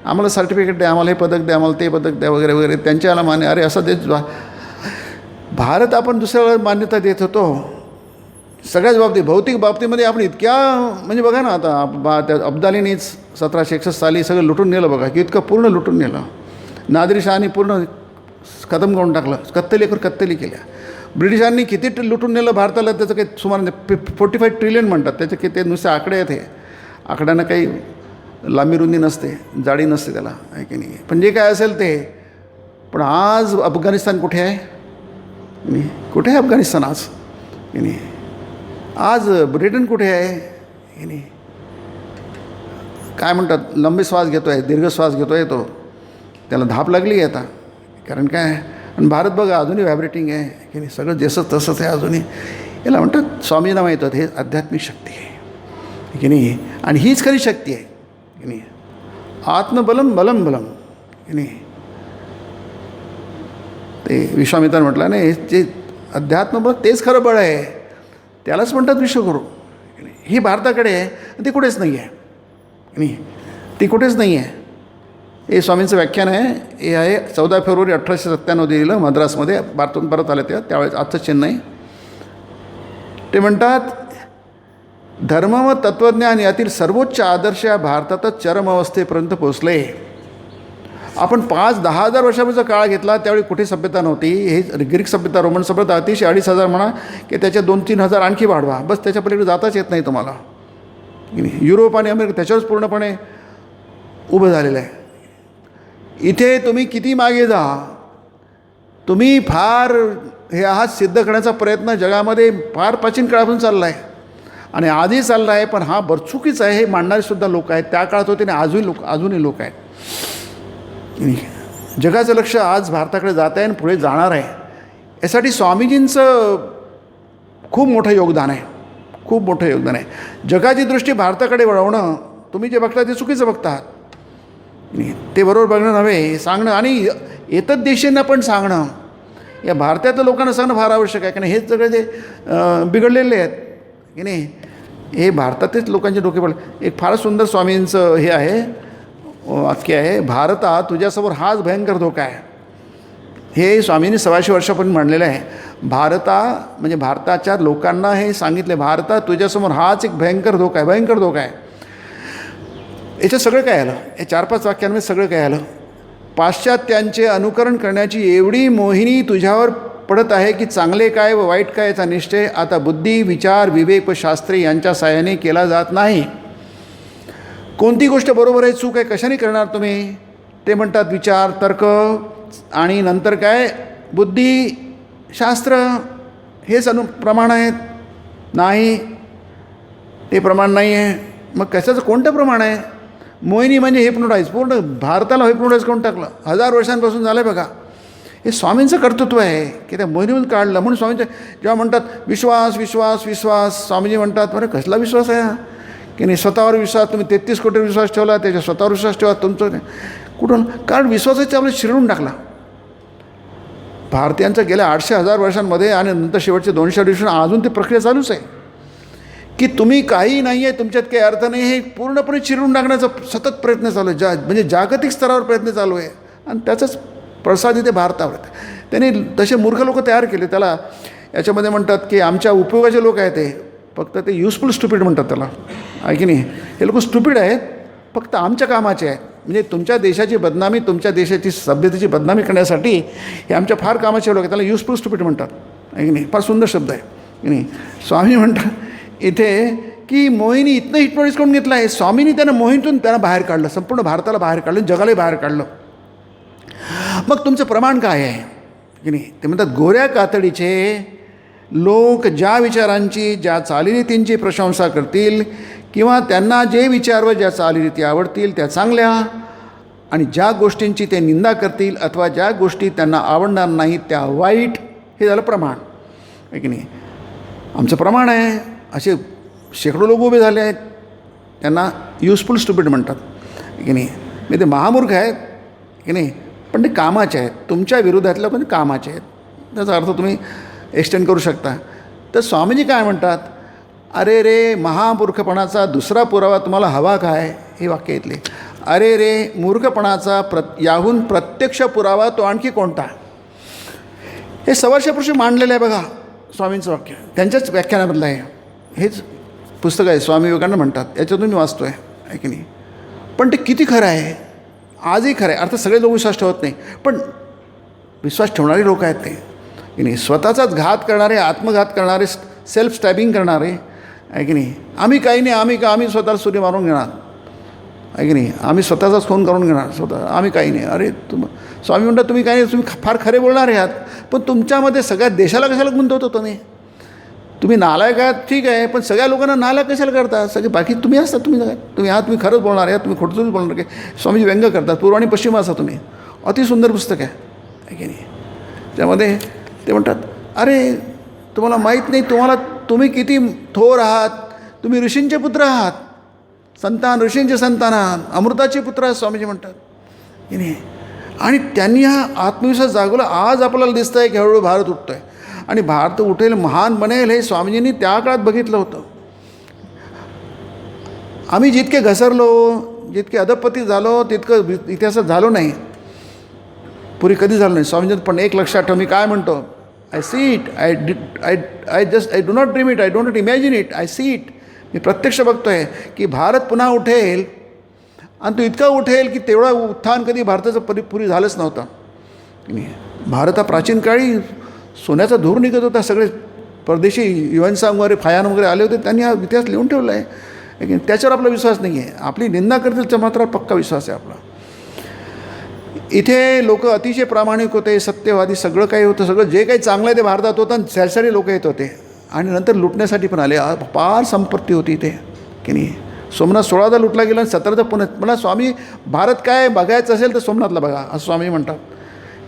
आम्हाला सर्टिफिकेट द्या, आम्हाला हे पदक द्या, आम्हाला ते पदक द्या वगैरे वगैरे. त्यांच्याला मान्य, अरे असं देत भारत आपण दुसऱ्याला मान्यता देत होतो सगळ्याच बाबतीत. भौतिक बाबतीमध्ये आपण इतक्या, म्हणजे बघा ना आता त्या अब्दालीनीच 1761 साली सगळं लुटून नेलं बघा, की इतकं पूर्ण लुटून नेलं. नादिरशहानी पूर्ण खतम करून टाकलं, कत्तली केल्या. ब्रिटिशांनी किती लुटून नेलं भारताला त्याचं काही सुमारे 45 ट्रिलियन म्हणतात. त्याचे की ते नुसते आकडे आहेत. हे आकड्यांना काही लांबी रुंदी नसते, जाडी नसते त्याला, आहे की नाही. पण जे काय असेल ते. पण आज अफगाणिस्तान कुठे आहे? नाही, कुठे आहे अफगाणिस्तान आज की नाही. आज ब्रिटन कुठे आहे की नाही. काय म्हणतात, लंबे श्वास घेतो आहे, दीर्घ श्वास घेतो आहे तो, त्याला धाप लागली आहे आता. कारण काय, आणि भारत बघा अजूनही व्हायब्रेटिंग आहे की नाही. सगळं जसं तसंच आहे अजूनही. याला म्हणतात, स्वामींना माहीत होतं, हे आध्यात्मिक शक्ती आहे की नाही. आणि हीच खरी शक्ती आहे की नाही. आत्मबलम बलम बलम की नाही. ते विश्वामित्राने म्हटलं नाही, जे अध्यात्मबळ तेच खरं बळ आहे, त्यालाच म्हणतात विश्वगुरू. ही भारताकडे आहे, ते कुठेच नाही आहे की नाही. ती कुठेच नाही आहे. हे स्वामींचं व्याख्यान आहे. हे आहे 14 फेब्रुवारी 1897 दिलेलं मद्रासमध्ये, भारतातून परत आले त्यावेळेस, आजचं चेन्नई. ते म्हणतात, धर्म व तत्त्वज्ञान यातील सर्वोच्च आदर्श या भारतातच चरम अवस्थेपर्यंत पोचले. आपण 5-10 हजार वर्षापूर्वीचा काळ घेतला, त्यावेळी कुठे सभ्यता नव्हती. हे ग्रीक सभ्यता, रोमन सभ्यता अतिशय 2,500 म्हणा, की त्याच्या 2-3 हजार आणखी वाढवा, बस त्याच्या पलीकडे जाताच येत नाही तुम्हाला की नाही. युरोप आणि अमेरिका त्याच्यावरच पूर्णपणे उभं झालेलं आहे. इथे तुम्ही किती मागे जा, तुम्ही फार हे आहात सिद्ध करण्याचा प्रयत्न जगामध्ये फार प्राचीन काळापासून चालला आहे आणि आजही चालला आहे. पण हा चुकीचं आहे हे मांडणारेसुद्धा लोक आहेत. त्या काळात होते आणि अजूनही लोक आहेत. जगाचं लक्ष आज भारताकडे जात आहे आणि पुढे जाणार आहे. यासाठी स्वामीजींचं खूप मोठं योगदान आहे, खूप मोठं योगदान आहे. जगाची दृष्टी भारताकडे वळवणं, तुम्ही जे बघता ते चुकीचं बघतात, ते बरोबर बघणं नव्हे, सांगणं आणि इतर देशांना पण सांगणं. या भारतातल्या लोकांना सांगणं फार आवश्यक आहे, कारण हेच सगळे जे बिघडलेले आहेत की नाही, हे भारतातच लोकांचे डोके पडले. एक फार सुंदर स्वामींचं हे आहे, वाक्य आहे, भारता तुझ्यासमोर हाच भयंकर धोका आहे. हे स्वामींनी 1,200 वर्षापूर्वी म्हणलेलं आहे. भारता म्हणजे भारताच्या लोकांना हे सांगितले, भारता तुझ्यासमोर हाच एक भयंकर धोका आहे, भयंकर धोका आहे. याच्यात सगळं काय आलं, या 4-5 वाक्यांमध्ये सगळं काय आलं. पाश्चात्यांचे अनुकरण करण्याची एवढी मोहिनी तुझ्यावर पडत आहे की चांगले काय व वाईट काय याचा निश्चय आता बुद्धी, विचार, विवेक व शास्त्रे यांच्या साहाय्याने केला जात नाही. कोणती गोष्ट बरोबर आहे चूक आहे कशाने करणार तुम्ही? ते म्हणतात विचार, तर्क आणि नंतर काय बुद्धी, शास्त्र, हेच प्रमाण आहेत. नाही, ते प्रमाण नाही आहे. मग कशाचं कोणतं प्रमाण आहे? मोहिनी म्हणजे हिप्नोटाईज, पूर्ण भारताला हिप्नोटाईज करून टाकलं. 1000 वर्षांपासून झालं बघा. हे स्वामींचं कर्तृत्व आहे की त्या मोहिनीमधून काढलं. म्हणून स्वामींचं जेव्हा म्हणतात विश्वास विश्वास विश्वास, स्वामीजी म्हणतात बरं कसला विश्वास आहे की नाही. स्वतःवर विश्वास, तुम्ही 33 कोटीवर विश्वास ठेवला, त्याच्या स्वतःवर विश्वास ठेवा तुमचं. कुठून? कारण विश्वासाचे आपल्याला शिरून टाकला भारतीयांचा गेल्या 800,000 वर्षांमध्ये, आणि नंतर शेवटचे 200 वर्ष अजून ती प्रक्रिया चालूच आहे की तुम्ही काही नाही आहे, तुमच्यात काही अर्थ नाही, हे पूर्णपणे चिरून टाकण्याचा सतत प्रयत्न चालू आहे. म्हणजे जागतिक स्तरावर प्रयत्न चालू आहे, आणि त्याचाच प्रसाद इथे भारतावर आहे. त्यांनी तसे मूर्ख लोक तयार केले. त्याला याच्यामध्ये म्हणतात की आमच्या उपयोगाचे लोक आहेत, ते फक्त ते युजफुल स्टुपिड म्हणतात त्याला, आहे की नाही. हे लोक स्टुपिड आहेत, फक्त आमच्या कामाचे आहेत. म्हणजे तुमच्या देशाची बदनामी, तुमच्या देशाची सभ्यतेची बदनामी करण्यासाठी हे आमच्या फार कामाचे लोक आहेत, त्याला युजफुल स्टुपिड म्हणतात, आहे की नाही. फार सुंदर शब्द आहे की नाही. स्वामी म्हणतात इथे की मोहिनी इथनं हिप्नोटिझम करून घेतलं आहे. स्वामींनी त्यांना मोहिनीतून त्यांना बाहेर काढलं, संपूर्ण भारताला बाहेर काढलं, जगालाही बाहेर काढलं. मग तुमचं प्रमाण काय आहे की नाही. ते म्हणतात गोऱ्या कातडीचे लोक ज्या विचारांची, ज्या चालीरीतींची प्रशंसा करतील, किंवा त्यांना जे विचार व ज्या चालीरीती आवडतील त्या चांगल्या, आणि ज्या गोष्टींची ते निंदा करतील अथवा ज्या गोष्टी त्यांना आवडणार नाहीत त्या वाईट, हे झालं प्रमाण, आहे की नाही. आमचं प्रमाण आहे. असे शेकडो लोक उभे झाले आहेत, त्यांना युजफुल स्टुपिड म्हणतात, की नाही. म्हणजे ते महामूर्ख आहेत की नाही, पण ते कामाचे आहेत, तुमच्या विरोधातल्या पण कामाचे आहेत. त्याचा अर्थ तुम्ही एक्सटेंड करू शकता. तर स्वामीजी काय म्हणतात, अरे रे महामूर्खपणाचा दुसरा पुरावा तुम्हाला हवा काय, हे वाक्य इथले. अरे रे मूर्खपणाचा याहून प्रत्यक्ष पुरावा तो आणखी कोणता. हे 100 वर्षापूर्वी मांडलेलं आहे बघा स्वामींचं वाक्य, त्यांच्याच व्याख्यानामधलं आहे. हेच पुस्तक आहे, स्वामी विवेकानंद म्हणतात, याच्यातून मी वाचतो आहे की नाही. पण ते किती खरं आहे, आजही खरं आहे. अर्थात सगळे लोक विश्वास ठेवत नाही, पण विश्वास ठेवणारे लोक आहेत ते की नाही. स्वतःचाच घात करणारे, आत्मघात करणारे, सेल्फ स्टॅबिंग करणारे, आहे की नाही. आम्ही काही नाही, आम्ही स्वतःला सूर्य मारून घेणार, आहे की नाही. आम्ही स्वतःचाच खून करून घेणार स्वतः, आम्ही काही नाही. अरे स्वामी म्हणतात तुम्ही काही नाही, तुम्ही फार खरे बोलणार आहात, पण तुमच्यामध्ये सगळ्या देशाला कशाला गुंतवतो तुम्ही नालायक आहात ठीक आहे, पण सगळ्या लोकांना नालायक कशाला करता. सगळे बाकी तुम्ही असता, तुम्ही खरंच बोलणार आहे, तुम्ही खोटंच बोलणार की. स्वामीजी व्यंग करतात, पूर्व आणि पश्चिम असा तुम्ही. अतिसुंदर पुस्तक आहे की नाही. त्यामध्ये ते म्हणतात अरे तुम्हाला माहीत नाही, तुम्ही किती थोर आहात, तुम्ही ऋषींचे पुत्र आहात, संतान, ऋषींचे संतान आहात, अमृताचे पुत्र आहात, स्वामीजी म्हणतात की नाही. आणि त्यांनी हा आत्मविश्वास जागवला. आज आपल्याला दिसतं आहे की हळूहळू भारत उठतो आहे, आणि भारत उठेल, महान बनेल, हे स्वामीजींनी त्या काळात बघितलं होतं. आम्ही जितके घसरलो, जितके अधपती झालो, तितकं इतिहासात झालो नाही, पुरी कधी झालं नाही. स्वामीजींचं पण एक लक्षात ठेव, मी काय म्हणतो, I see it, I do not dream it, I don't imagine it, I see it. मी प्रत्यक्ष बघतो आहे की भारत पुन्हा उठेल, आणि तो इतका उठेल की तेवढा उत्थान कधी भारताचं पुरी झालंच नव्हतं. भारत हा प्राचीन काळी सोन्याचा धूर निघत होता. सगळे परदेशी युएनसांग वगैरे, फायान वगैरे आले होते, त्यांनी हा इतिहास लिहून ठेवला आहे. त्याच्यावर आपला विश्वास नाही आहे. आपली निंदा करतील तर मात्र पक्का विश्वास आहे आपला. इथे लोक अतिशय प्रामाणिक होते, सत्यवादी, सगळं काही होतं, सगळं जे काही चांगलं आहे ते भारतात होतं, आणि सॅलसारी लोक येत होते, आणि नंतर लुटण्यासाठी पण आले. फार संपत्ती होती इथे की नाही. सोमनाथ 16दा लुटला गेला, आणि 17दा पुण्यात. मला स्वामी भारत काय बघायचं असेल तर सोमनाथला बघा, असं स्वामी म्हणतात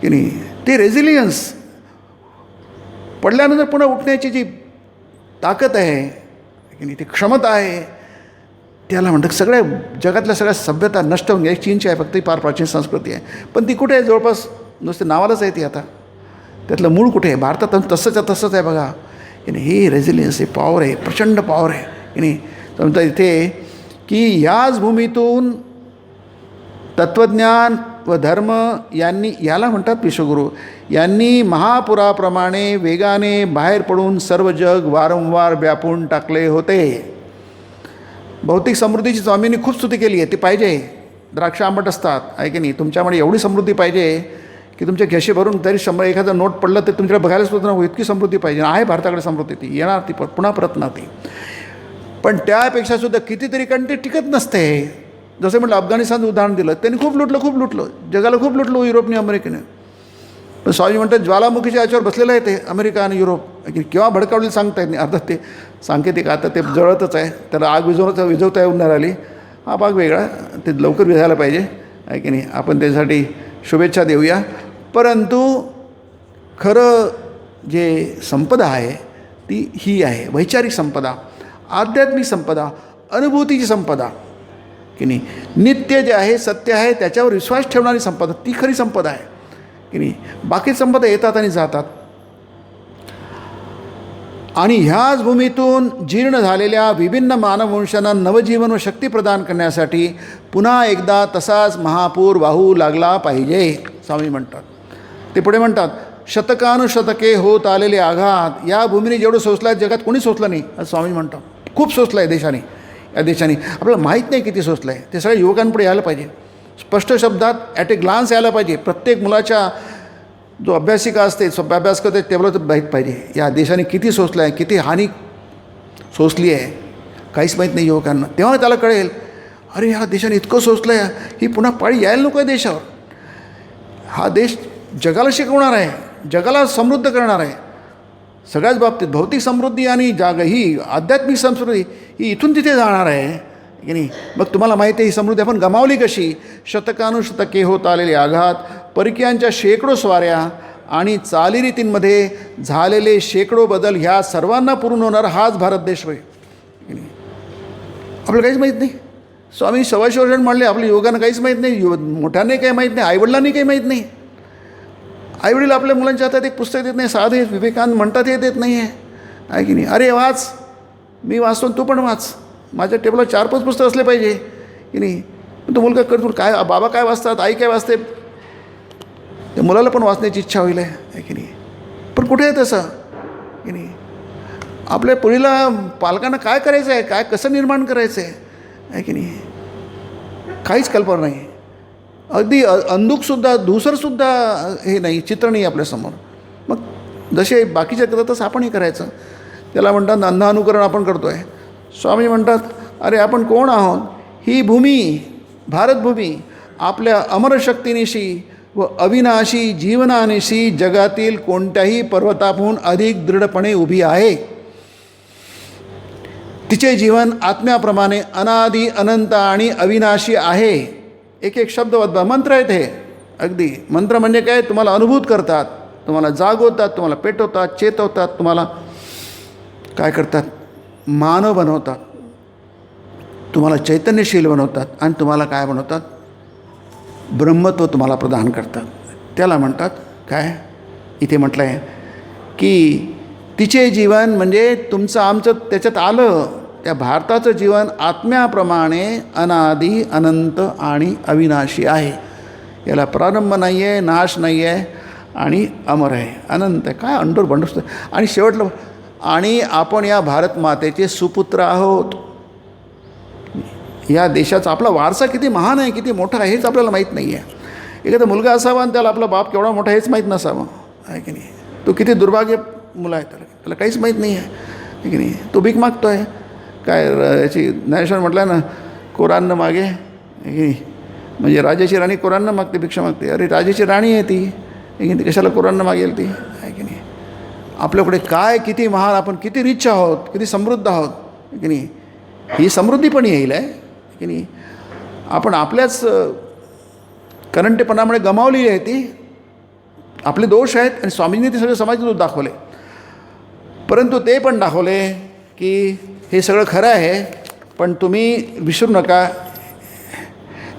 की नाही. ते रेझिलियन्स, पडल्यानंतर पुन्हा उठण्याची जी ताकद आहे की नाही, ती क्षमता आहे, त्याला म्हणतात. सगळ्या जगातल्या सगळ्या सभ्यता नष्ट होऊन गेल्या. चीनची आहे फक्त, ती फार प्राचीन संस्कृती आहे, पण ती कुठे आहे, जवळपास नुसते नावालाच आहे ती. आता त्यातलं मूळ कुठे आहे, भारतात तसंच आहे बघा की नाही. ही रेझिलियन्स, ही पॉवर आहे, प्रचंड पॉवर आहे की नाही. म्हणतात इथे की ह्याच भूमीतून तत्त्वज्ञान व धर्म यांनी, याला म्हणतात विश्वगुरू, यांनी महापुराप्रमाणे वेगाने बाहेर पडून सर्व जग वारंवार व्यापून टाकले होते. भौतिक समृद्धीची स्वामींनी खूप स्तुती केली आहे, ती पाहिजे. द्राक्ष आंबट असतात, आहे की नाही. तुमच्यामध्ये एवढी समृद्धी पाहिजे की तुमच्या घ्याशी भरून तरी 100 एखादं नोट पडलं तर तुमच्याकडे बघायला सुद्धा नको, इतकी समृद्धी पाहिजे. आहे भारताकडे समृद्धी, ती येणार, ती पुन्हा परत ना ती. पण त्यापेक्षासुद्धा कितीतरी कंट्री टिकत नसते. जसं म्हटलं अफगाणिस्तानचं उदाहरण दिलं, त्यांनी खूप लुटलं, जगाला खूप लुटलं, युरोपने, अमेरिकेने. पण स्वामी म्हणतात ज्वालामुखीच्या याच्यावर बसलेलं आहे ते अमेरिका आणि युरोप. केव्हा भडकावलेलं सांगता येत नाही. अर्थात ते सांकेतिक, आता ते जळतच आहे, त्याला आग विझवता येऊन नाही राहिली. हा भाग वेगळा, ते लवकर विझायला पाहिजे, आहे की नाही. आपण त्यासाठी शुभेच्छा देऊया. परंतु खरं जे संपदा आहे ती ही आहे, वैचारिक संपदा, आध्यात्मिक संपदा, अनुभूतीची संपदा की नाही, नित्य जे आहे सत्य आहे त्याच्यावर विश्वास ठेवणारी संपदा, ती खरी संपदा आहे की नाही. बाकी संपदा येतात आणि जातात. आणि ह्याच भूमीतून जीर्ण झालेल्या विभिन्न मानववंशांना नवजीवन व शक्ती प्रदान करण्यासाठी पुन्हा एकदा तसाच महापूर वाहू लागला पाहिजे, स्वामी म्हणतात. ते पुढे म्हणतात, शतकानुशतके होत आलेले आघात या भूमीने जेवढं सोसलं आहे जगात कोणी सोसलं नाही, असं स्वामी म्हणतात. खूप सोसलं आहे देशाने, या देशाने. आपल्याला माहीत नाही किती सोसलं आहे. ते सगळ्या युवकांपुढे यायला पाहिजे, स्पष्ट शब्दात ॲट ए ग्लान्स यायला पाहिजे. प्रत्येक मुलाच्या जो अभ्यासिका असते, अभ्यास करते तेवढं तर माहीत पाहिजे या देशाने किती सोसलं आहे, किती हानी सोसली आहे. काहीच माहीत नाही युवकांना. तेव्हा त्याला कळेल, अरे ह्या देशाने इतकं सोसलं आहे, ही पुन्हा पाळी यायला नको आहे देशावर. हा देश जगाला शिकवणार आहे, जगाला समृद्ध करणार आहे सगळ्याच बाबतीत. भौतिक समृद्धी आणि ही आध्यात्मिक समृद्धी ही इथून तिथे जाणार आहे की नाही. मग तुम्हाला माहिती आहे ही समृद्धी आपण गमावली कशी. शतकानुशतके होत आलेले आघात, परकीयांच्या शेकडो स्वाऱ्या आणि चालीरीतींमध्ये झालेले शेकडो बदल, ह्या सर्वांना पुरून होणार हाच भारत देश होय की नाही. आपल्याला काहीच माहीत नाही. स्वामी 125 वर्षांनी म्हणले, आपल्या युवकांना काहीच माहीत नाही, मोठ्यांनाही काही माहीत नाही, आईवडिलांनी काही माहीत नाही. आईवडील आपल्या मुलांच्या हातात एक पुस्तक देत नाही, साधे विवेकानंद म्हणतात हे देत नाही आहे की नाही. अरे वाच, मी वाचतो तू पण वाच. माझ्या टेबलला 4-5 पुस्तकं असले पाहिजे की नाही. तो मुलगा करतो काय, बाबा काय वाचतात, आई काय वाचते, त्या मुलाला पण वाचण्याची इच्छा होईल आहे की नाही. पण कुठे आहे तसं की नाही. आपल्या पुढीला पालकांना काय करायचं आहे, काय कसं निर्माण करायचं आहे की नाही, काहीच कल्पना नाही. अगदी अंधुकसुद्धा, धुसरसुद्धा हे नाही, चित्र नाही आपल्यासमोर. मग जसे बाकीचे करतात तसं आपणही करायचं. त्याला म्हणतात अंध अनुकरण आपण करतो आहे. स्वामी म्हणतात, अरे आपण कोण आहोत. ही भूमी, भारतभूमी आपल्या अमरशक्तीनिशी व अविनाशी जीवनानिशी जगातील कोणत्याही पर्वताहून अधिक दृढपणे उभी आहे. तिचे जीवन आत्म्याप्रमाणे अनादी अनंत आणि अविनाशी आहे. एक एक शब्द मंत्र आहेत हे. अगदी मंत्र म्हणजे काय, तुम्हाला अनुभूत करतात, तुम्हाला जागवतात, तुम्हाला पेटवतात, चेतवतात, तुम्हाला काय करतात, मानव बनवतात, तुम्हाला चैतन्यशील बनवतात आणि तुम्हाला काय बनवतात, ब्रह्मत्व तुम्हाला प्रदान करतात. त्याला म्हणतात काय, इथे म्हटलं आहे की तिचे जीवन म्हणजे तुमचं आमचं त्याच्यात आलं. त्या भारताचं जीवन आत्म्याप्रमाणे अनादी अनंत आणि अविनाशी आहे. याला प्रारंभ नाही आहे, नाश नाही आहे आणि अमर आहे, अनंत आहे. काय अंडोर बंडोर. आणि शेवटलं, आणि आपण या भारत मातेचे सुपुत्र आहोत. या देशाचा आपला वारसा किती महान आहे, किती मोठा आहे हेच आपल्याला माहीत नाही आहे. एखादा मुलगा असावा आणि त्याला आपला बाप केवढा मोठा हेच माहीत नसावं आहे की नाही. तो किती दुर्भाग्य मुलं आहे, त्याला काहीच माहीत नाही आहे की नाही. तो भीक मागतो आहे. काय याची ज्ञानेश्वर म्हटलं ना, कोरांना मागे की म्हणजे राजाची राणी कोरांना मागते, भिक्षा मागते. अरे राजाची राणी आहे ती कशाला कोरांना मागेल ती आहे की नाही. आपल्याकडे काय किती महान, आपण किती रिच आहोत, किती समृद्ध आहोत की नाही. ही समृद्धी पण येईल आहे की नाही. आपण आपल्याच करंटेपणामुळे गमावलेली आहे ती. आपले दोष आहेत आणि स्वामींनी ते सगळे समाजात दाखवले. परंतु ते पण दाखवले की हे सगळं खरं आहे, पण तुम्ही विसरू नका,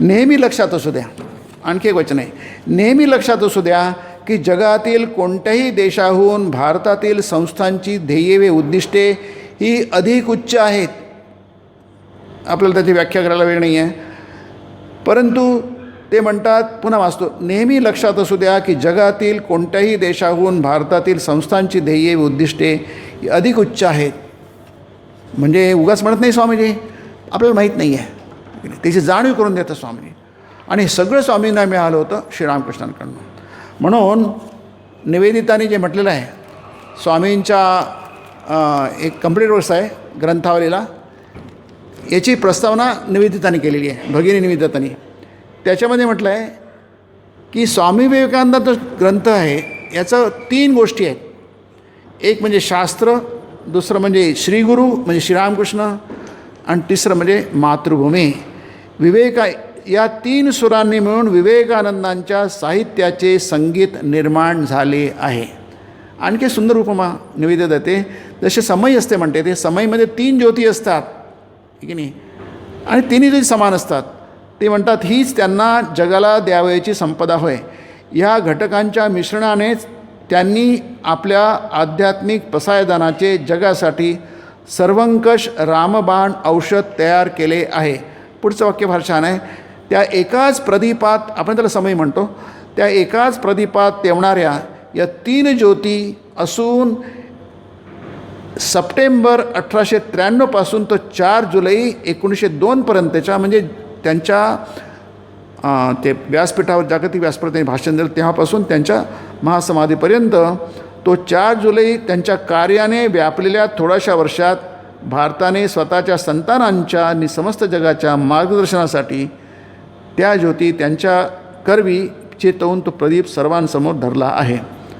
नेहमी लक्षात असू द्या. आणखी एक वचन आहे, नेहमी लक्षात असू द्या की जगातील कोणत्याही देशाहून भारतातील संस्थांची ध्येये व उद्दिष्टे ही अधिक उच्च आहेत. आपल्याला त्याची व्याख्या करायला वेळ नाही आहे, परंतु ते म्हणतात, पुन्हा वाचतो, नेहमी लक्षात असू द्या की जगातील कोणत्याही देशाहून भारतातील संस्थांची ध्येये व उद्दिष्टे ही अधिक उच्च आहेत. म्हणजे उगाच म्हणत नाही स्वामीजी, आपल्याला माहीत नाही आहे, त्याची जाणीव करून देतं स्वामीजी. आणि हे सगळं स्वामींना मिळालं होतं श्रीरामकृष्णांकडून. म्हणून निवेदिताने जे म्हटलेलं आहे, स्वामींच्या एक कंप्लीट वर्ष आहे ग्रंथावलीला, याची प्रस्तावना निवेदिताने केलेली आहे, भगिनी निवेदिताने. त्याच्यामध्ये म्हटलं आहे की स्वामी विवेकानंदाचा ग्रंथ आहे, याचं 3 गोष्टी आहेत. एक म्हणजे शास्त्र, दुसरं म्हणजे श्रीगुरू म्हणजे श्रीरामकृष्ण, आणि तिसरं म्हणजे मातृभूमी. या 3 सुरांनी मिळून विवेकानंदांच्या साहित्याचे संगीत निर्माण झाले आहे. आणखी सुंदर उपमा निवेदित येते, जसे समय असते म्हणते, ते समयमध्ये 3 ज्योती असतात की नाही. आणि तिन्ही जे समान असतात ते म्हणतात हीच त्यांना जगाला द्यावयाची संपदा होय. ह्या घटकांच्या मिश्रणानेच त्यांनी आपल्या आध्यात्मिक पसायदानाचे जगासाठी सर्वंकष रामबाण औषध तयार केले आहे. पुढचं वाक्य फार छान आहे. त्या एकाच प्रदीपात, आपण त्याला समय म्हणतो, त्या एकाच प्रदीपात तेवणाऱ्या या 3 ज्योती असून सप्टेंबर 1893 पासून तो 4 जुलै 1902 पर्यंतच्या, म्हणजे त्यांच्या ते व्यासपीठावर जागतिक व्यासपीठावर भाषण दिलं तेव्हापासून त्यांच्या महासमाधीपर्यंत तो 4 जुलै त्यांच्या कार्याने व्यापलेल्या थोड्याशा वर्षात भारताने स्वतःच्या संतानांच्या आणि समस्त जगाच्या मार्गदर्शनासाठी त्या ज्योती त्यांच्या करवी चेतवून तो प्रदीप सर्वांसमोर धरला आहे,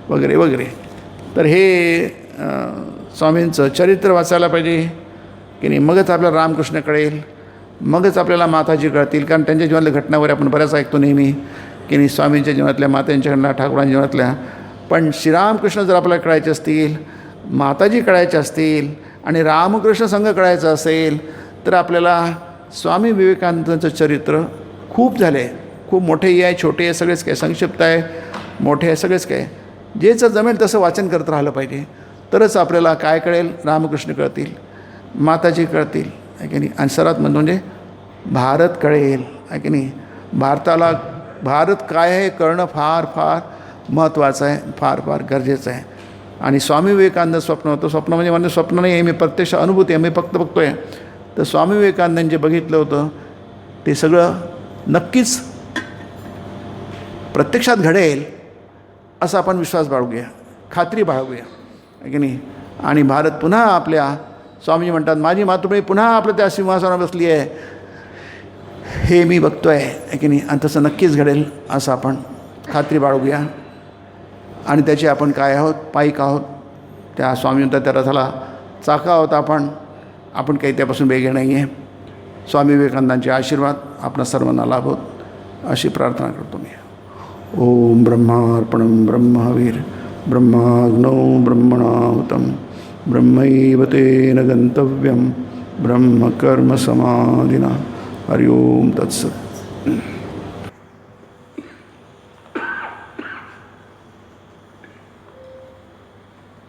वगैरे वगैरे. तर हे स्वामींचं चरित्र वाचायला पाहिजे की नाही. मगच आपल्याला रामकृष्ण कळेल, मगच आपल्याला माताजी कळतील. कारण त्यांच्या जीवनातल्या घटनावर आपण बऱ्याच ऐकतो नेहमी की नाही, स्वामींच्या जीवनातल्या, मातांच्या घटना, ठाकूरांच्या जीवनातल्या. पण श्रीरामकृष्ण जर आपल्याला कळायचे असतील, माताजी कळायचे असतील आणि रामकृष्ण संघ कळायचं असेल तर आपल्याला स्वामी विवेकानंदांचं चरित्र खूप झाले. खूप मोठेही आहे, छोटे आहे, सगळेच काय, संक्षिप्त आहे, मोठे आहे, सगळेच काय. जेचं जमेल तसं वाचन करत राहिलं पाहिजे. तरच आपल्याला काय कळेल, रामकृष्ण कळतील, माताजी कळतील, आहे की नाही. आणि सर्वात म्हणजे भारत कळेल, आहे की नाही. भारत काय आहे कळणं फार फार महत्त्वाचं आहे, फार फार गरजेचं आहे. आणि स्वामी विवेकानंद स्वप्न होतं. स्वप्न म्हणजे स्वप्न नाही आहे, मी प्रत्यक्ष अनुभूती आहे, मी फक्त बघतो आहे. तर स्वामी विवेकानंदांनी जे बघितलं होतं ते सगळं नक्कीच प्रत्यक्षात घडेल असा आपण विश्वास बाळगूया, खात्री बाळगूया, आहे की नाही. आणि भारत पुन्हा आपल्या, स्वामीजी म्हणतात माझी मातृभूमी पुन्हा आपल्या त्या सिंहासनावर बसली आहे, हे मी बघतो आहे की नाही. आणि तसं नक्कीच घडेल असं आपण खात्री बाळगूया. आणि त्याचे आपण काय आहोत, पाईक आहोत. त्या स्वामी म्हणतात त्या रथाला चाका आहोत आपण काही त्यापासून वेगळे नाही आहे. स्वामी विवेकानंदांचे आशीर्वाद आपणा सर्वांना लाभोत अशी प्रार्थना करतो मी. ओम ब्रह्मार्पणं ब्रह्मवीर ब्रह्माग्नौ ब्रह्मणाहुतं ब्रह्मैव तेन गन्तव्यं ब्रह्मकर्म समाधिना. हरि ओम तत्सत्.